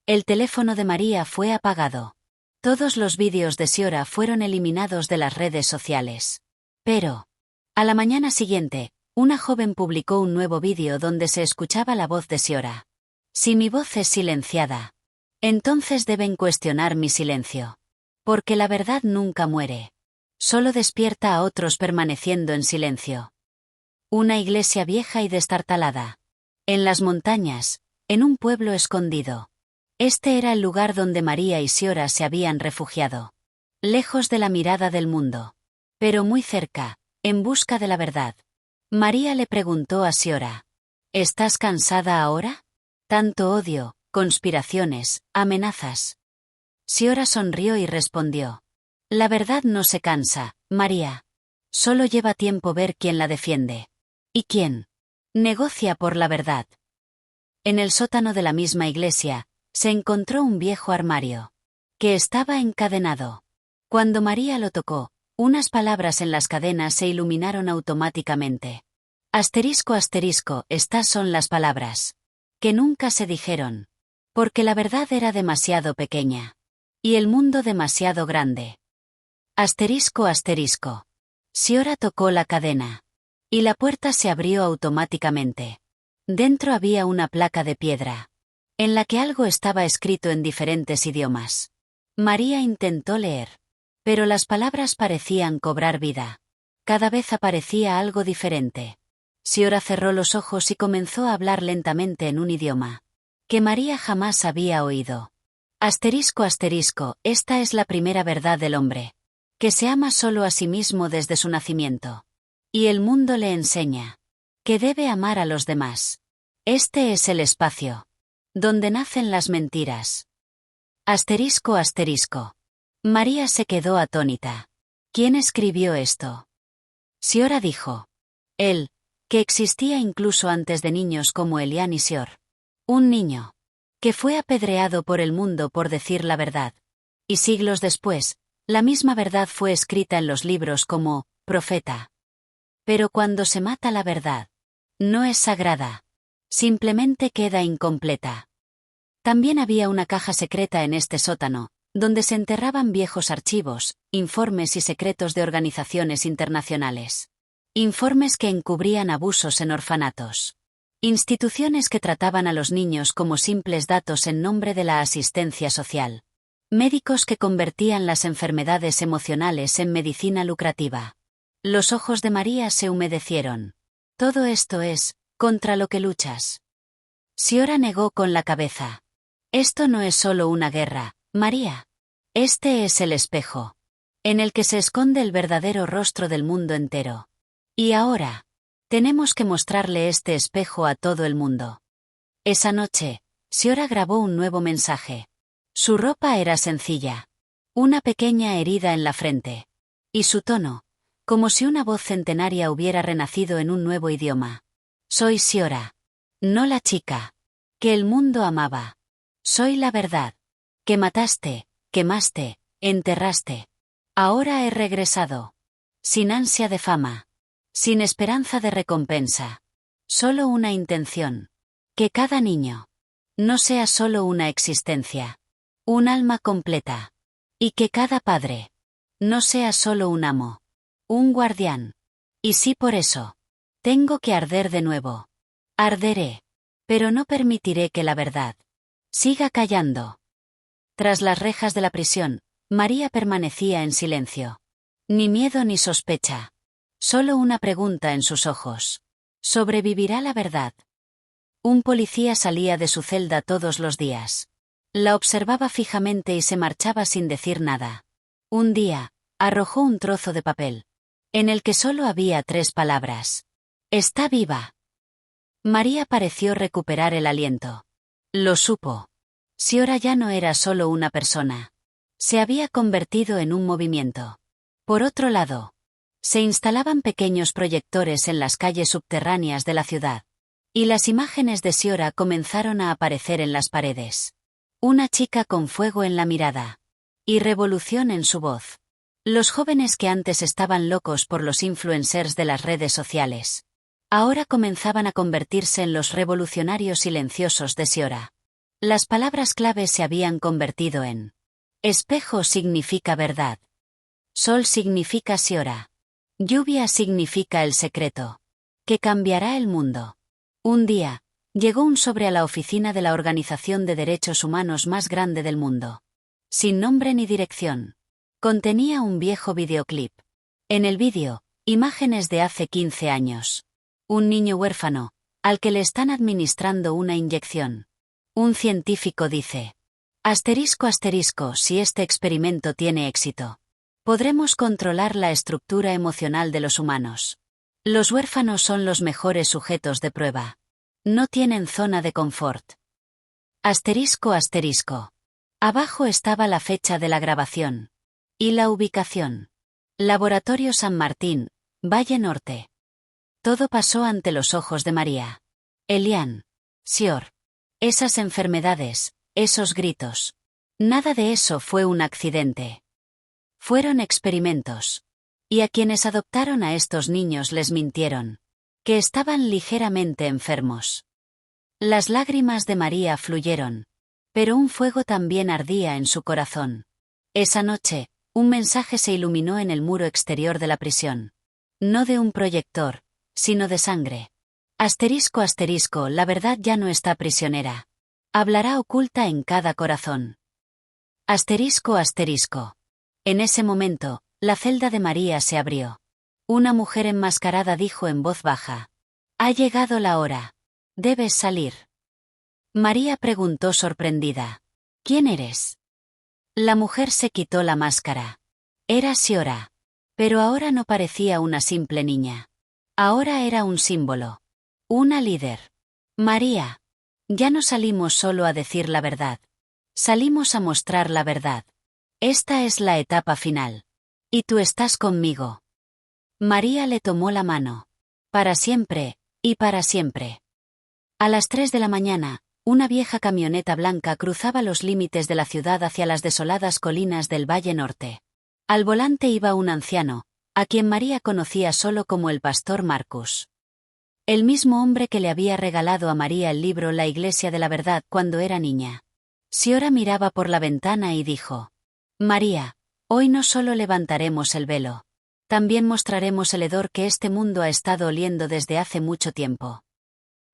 A: El teléfono de María fue apagado. Todos los vídeos de Siora fueron eliminados de las redes sociales. Pero, a la mañana siguiente, una joven publicó un nuevo vídeo donde se escuchaba la voz de Siora. Si mi voz es silenciada, entonces deben cuestionar mi silencio. Porque la verdad nunca muere. Solo despierta a otros permaneciendo en silencio. Una iglesia vieja y destartalada. En las montañas, en un pueblo escondido. Este era el lugar donde María y Siora se habían refugiado. Lejos de la mirada del mundo. Pero muy cerca, en busca de la verdad. María le preguntó a Siora. ¿Estás cansada ahora? Tanto odio, conspiraciones, amenazas. Siora sonrió y respondió. La verdad no se cansa, María. Solo lleva tiempo ver quién la defiende. ¿Y quién? Negocia por la verdad. En el sótano de la misma iglesia, se encontró un viejo armario. Que estaba encadenado. Cuando María lo tocó, unas palabras en las cadenas se iluminaron automáticamente. Asterisco asterisco, estas son las palabras. Que nunca se dijeron. Porque la verdad era demasiado pequeña. Y el mundo demasiado grande. Asterisco asterisco. Siora tocó la cadena. Y la puerta se abrió automáticamente. Dentro había una placa de piedra. En la que algo estaba escrito en diferentes idiomas. María intentó leer. Pero las palabras parecían cobrar vida. Cada vez aparecía algo diferente. Siora cerró los ojos y comenzó a hablar lentamente en un idioma. Que María jamás había oído. Asterisco asterisco, esta es la primera verdad del hombre. Que se ama solo a sí mismo desde su nacimiento. Y el mundo le enseña. Que debe amar a los demás. Este es el espacio. Donde nacen las mentiras. Asterisco asterisco. María se quedó atónita. ¿Quién escribió esto? Siora dijo. Él, que existía incluso antes de niños como Elián y Sior. Un niño. Que fue apedreado por el mundo por decir la verdad. Y siglos después, la misma verdad fue escrita en los libros como profeta. Pero cuando se mata la verdad, no es sagrada. Simplemente queda incompleta. También había una caja secreta en este sótano, donde se enterraban viejos archivos, informes y secretos de organizaciones internacionales. Informes que encubrían abusos en orfanatos. Instituciones que trataban a los niños como simples datos en nombre de la asistencia social. Médicos que convertían las enfermedades emocionales en medicina lucrativa. Los ojos de María se humedecieron. Todo esto es, contra lo que luchas. Siora negó con la cabeza. Esto no es solo una guerra, María. Este es el espejo. En el que se esconde el verdadero rostro del mundo entero. Y ahora, tenemos que mostrarle este espejo a todo el mundo. Esa noche, Siora grabó un nuevo mensaje. Su ropa era sencilla. Una pequeña herida en la frente. Y su tono, como si una voz centenaria hubiera renacido en un nuevo idioma. Soy Siora. No la chica. Que el mundo amaba. Soy la verdad. Que mataste, quemaste, enterraste. Ahora he regresado. Sin ansia de fama. Sin esperanza de recompensa. Solo una intención. Que cada niño no sea solo una existencia. Un alma completa. Y que cada padre no sea solo un amo. Un guardián. Y sí, por eso. Tengo que arder de nuevo. Arderé. Pero no permitiré que la verdad siga callando. Tras las rejas de la prisión, María permanecía en silencio. Ni miedo ni sospecha. Solo una pregunta en sus ojos. ¿Sobrevivirá la verdad? Un policía salía de su celda todos los días. La observaba fijamente y se marchaba sin decir nada. Un día, arrojó un trozo de papel. En el que solo había 3 palabras. Está viva. María pareció recuperar el aliento. Lo supo. Shiora ya no era solo una persona. Se había convertido en un movimiento. Por otro lado, se instalaban pequeños proyectores en las calles subterráneas de la ciudad. Y las imágenes de Shiora comenzaron a aparecer en las paredes. Una chica con fuego en la mirada. Y revolución en su voz. Los jóvenes que antes estaban locos por los influencers de las redes sociales. Ahora comenzaban a convertirse en los revolucionarios silenciosos de Shiora. Las palabras clave se habían convertido en: espejo significa verdad. Sol significa Shiora. Lluvia significa el secreto. Que cambiará el mundo. Un día, llegó un sobre a la oficina de la organización de derechos humanos más grande del mundo. Sin nombre ni dirección. Contenía un viejo videoclip. En el vídeo, imágenes de hace 15 años. Un niño huérfano, al que le están administrando una inyección. Un científico dice: asterisco asterisco, si este experimento tiene éxito, podremos controlar la estructura emocional de los humanos. Los huérfanos son los mejores sujetos de prueba. No tienen zona de confort. Asterisco asterisco. Abajo estaba la fecha de la grabación. Y la ubicación. Laboratorio San Martín, Valle Norte. Todo pasó ante los ojos de María. Elian. Shior. Esas enfermedades, esos gritos. Nada de eso fue un accidente. Fueron experimentos. Y a quienes adoptaron a estos niños les mintieron. Que estaban ligeramente enfermos. Las lágrimas de María fluyeron. Pero un fuego también ardía en su corazón. Esa noche, un mensaje se iluminó en el muro exterior de la prisión. No de un proyector, sino de sangre. Asterisco asterisco, la verdad ya no está prisionera. Hablará oculta en cada corazón. Asterisco asterisco. En ese momento, la celda de María se abrió. Una mujer enmascarada dijo en voz baja: ha llegado la hora. Debes salir. María preguntó sorprendida: ¿quién eres? La mujer se quitó la máscara. Era Shiora. Pero ahora no parecía una simple niña. Ahora era un símbolo. Una líder. María. Ya no salimos solo a decir la verdad. Salimos a mostrar la verdad. Esta es la etapa final. Y tú estás conmigo. María le tomó la mano. Para siempre, y para siempre. A las 3 de la mañana, una vieja camioneta blanca cruzaba los límites de la ciudad hacia las desoladas colinas del Valle Norte. Al volante iba un anciano, a quien María conocía solo como el pastor Marcus. El mismo hombre que le había regalado a María el libro La Iglesia de la Verdad cuando era niña. Shiora miraba por la ventana y dijo: María, hoy no solo levantaremos el velo. También mostraremos el hedor que este mundo ha estado oliendo desde hace mucho tiempo.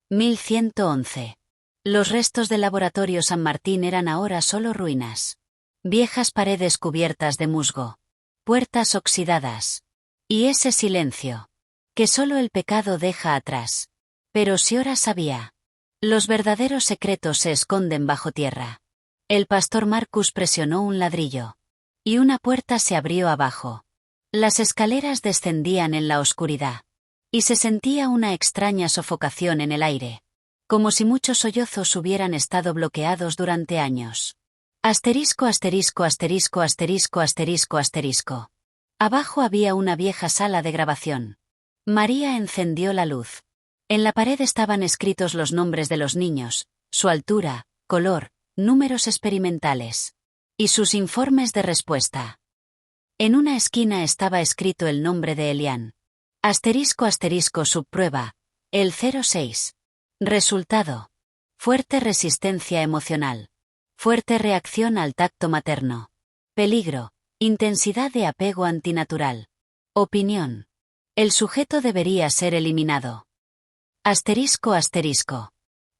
A: 1111. Los restos del laboratorio San Martín eran ahora solo ruinas. Viejas paredes cubiertas de musgo. Puertas oxidadas. Y ese silencio. Que solo el pecado deja atrás. Pero Shiora sabía. Los verdaderos secretos se esconden bajo tierra. El pastor Marcus presionó un ladrillo. Y una puerta se abrió abajo. Las escaleras descendían en la oscuridad. Y se sentía una extraña sofocación en el aire. Como si muchos sollozos hubieran estado bloqueados durante años. Asterisco asterisco asterisco asterisco asterisco asterisco. Abajo había una vieja sala de grabación. María encendió la luz. En la pared estaban escritos los nombres de los niños, su altura, color, números experimentales. Y sus informes de respuesta. En una esquina estaba escrito el nombre de Elian. Asterisco asterisco subprueba. El 06. Resultado. Fuerte resistencia emocional. Fuerte reacción al tacto materno. Peligro. Intensidad de apego antinatural. Opinión. El sujeto debería ser eliminado. Asterisco asterisco.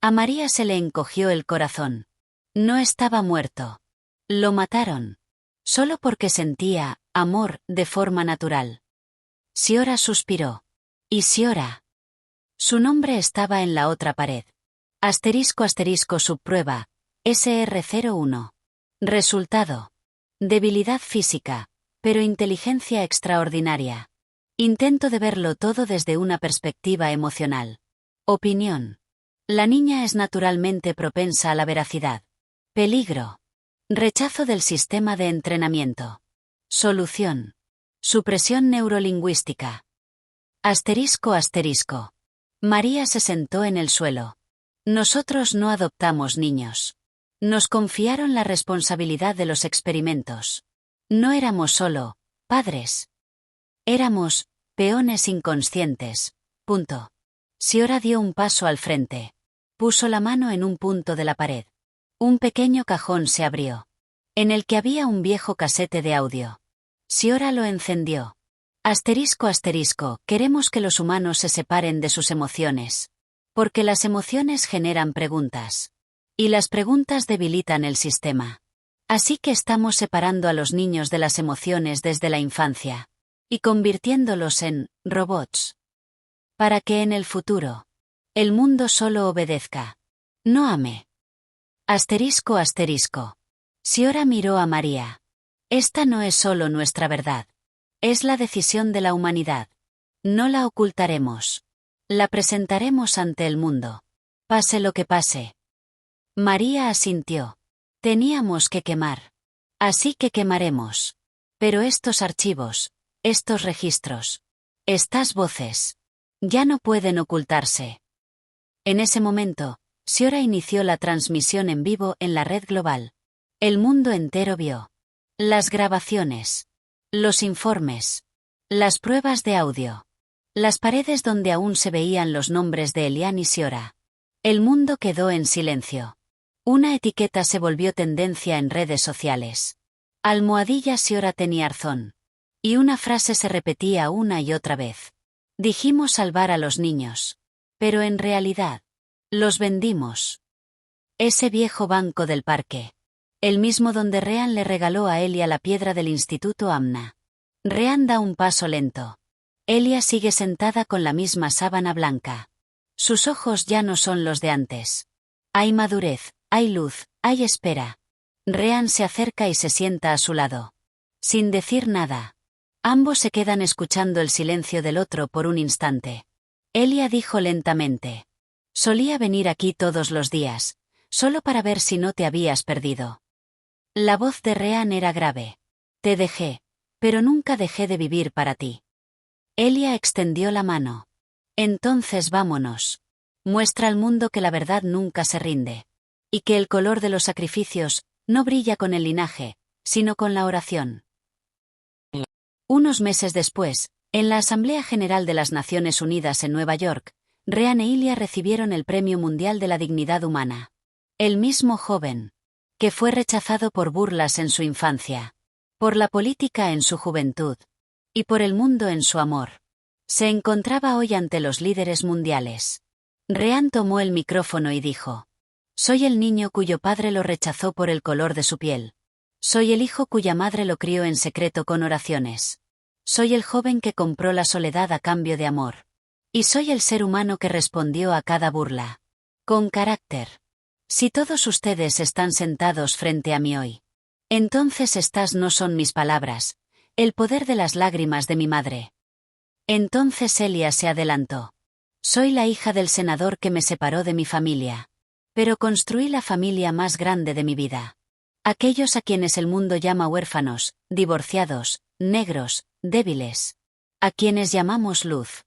A: A María se le encogió el corazón. No estaba muerto. Lo mataron. Solo porque sentía amor de forma natural. Shiora suspiró. ¿Y Shiora? Su nombre estaba en la otra pared. Asterisco asterisco subprueba. SR01. Resultado. Debilidad física, pero inteligencia extraordinaria. Intento de verlo todo desde una perspectiva emocional. Opinión. La niña es naturalmente propensa a la veracidad. Peligro. Rechazo del sistema de entrenamiento. Solución. Supresión neurolingüística. Asterisco asterisco. María se sentó en el suelo. Nosotros no adoptamos niños. Nos confiaron la responsabilidad de los experimentos. No éramos solo padres. Éramos peones inconscientes. Punto. Siora dio un paso al frente. Puso la mano en un punto de la pared. Un pequeño cajón se abrió, en el que había un viejo casete de audio. Siora lo encendió. Asterisco asterisco, queremos que los humanos se separen de sus emociones. Porque las emociones generan preguntas. Y las preguntas debilitan el sistema. Así que estamos separando a los niños de las emociones desde la infancia. Y convirtiéndolos en robots. Para que en el futuro, el mundo solo obedezca. No ame. Asterisco asterisco. Siora miró a María. Esta no es solo nuestra verdad. Es la decisión de la humanidad. No la ocultaremos. La presentaremos ante el mundo. Pase lo que pase. María asintió. Teníamos que quemar. Así que quemaremos. Pero estos archivos, estos registros, estas voces, ya no pueden ocultarse. En ese momento, Siora inició la transmisión en vivo en la red global. El mundo entero vio. Las grabaciones. Los informes. Las pruebas de audio. Las paredes donde aún se veían los nombres de Elian y Siora. El mundo quedó en silencio. Una etiqueta se volvió tendencia en redes sociales. Almohadilla Siora tenía razón. Y una frase se repetía una y otra vez. Dijimos salvar a los niños. Pero en realidad, los vendimos. Ese viejo banco del parque. El mismo donde Rean le regaló a Elia la piedra del Instituto Amna. Rean da un paso lento. Elia sigue sentada con la misma sábana blanca. Sus ojos ya no son los de antes. Hay madurez, hay luz, hay espera. Rean se acerca y se sienta a su lado. Sin decir nada. Ambos se quedan escuchando el silencio del otro por un instante. Elia dijo lentamente. Solía venir aquí todos los días, solo para ver si no te habías perdido. La voz de Rean era grave. Te dejé, pero nunca dejé de vivir para ti. Elia extendió la mano. Entonces vámonos. Muestra al mundo que la verdad nunca se rinde. Y que el color de los sacrificios no brilla con el linaje, sino con la oración. Unos meses después, en la Asamblea General de las Naciones Unidas en Nueva York, Rean e Ilia recibieron el Premio Mundial de la Dignidad Humana. El mismo joven, que fue rechazado por burlas en su infancia, por la política en su juventud, y por el mundo en su amor, se encontraba hoy ante los líderes mundiales. Rean tomó el micrófono y dijo: Soy el niño cuyo padre lo rechazó por el color de su piel. Soy el hijo cuya madre lo crió en secreto con oraciones. Soy el joven que compró la soledad a cambio de amor. Y soy el ser humano que respondió a cada burla. Con carácter. Si todos ustedes están sentados frente a mí hoy, entonces estas no son mis palabras, el poder de las lágrimas de mi madre. Entonces Elia se adelantó. Soy la hija del senador que me separó de mi familia. Pero construí la familia más grande de mi vida. Aquellos a quienes el mundo llama huérfanos, divorciados, negros, débiles. A quienes llamamos luz.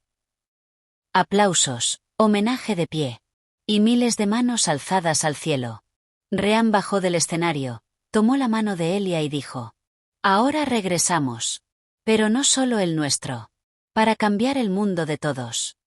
A: Aplausos, homenaje de pie. Y miles de manos alzadas al cielo. Rean bajó del escenario, tomó la mano de Elia y dijo: Ahora regresamos. Pero no solo el nuestro. Para cambiar el mundo de todos.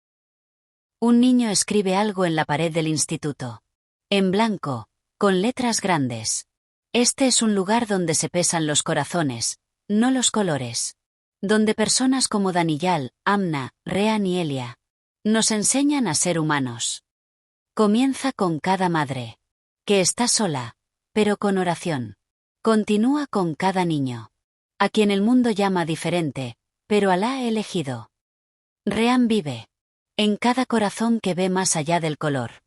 A: Un niño escribe algo en la pared del instituto. En blanco, con letras grandes. Este es un lugar donde se pesan los corazones, no los colores. Donde personas como Daniyal, Amna, Rean y Elia nos enseñan a ser humanos. Comienza con cada madre, que está sola, pero con oración. Continúa con cada niño, a quien el mundo llama diferente, pero Alá ha elegido. Rean vive en cada corazón que ve más allá del color.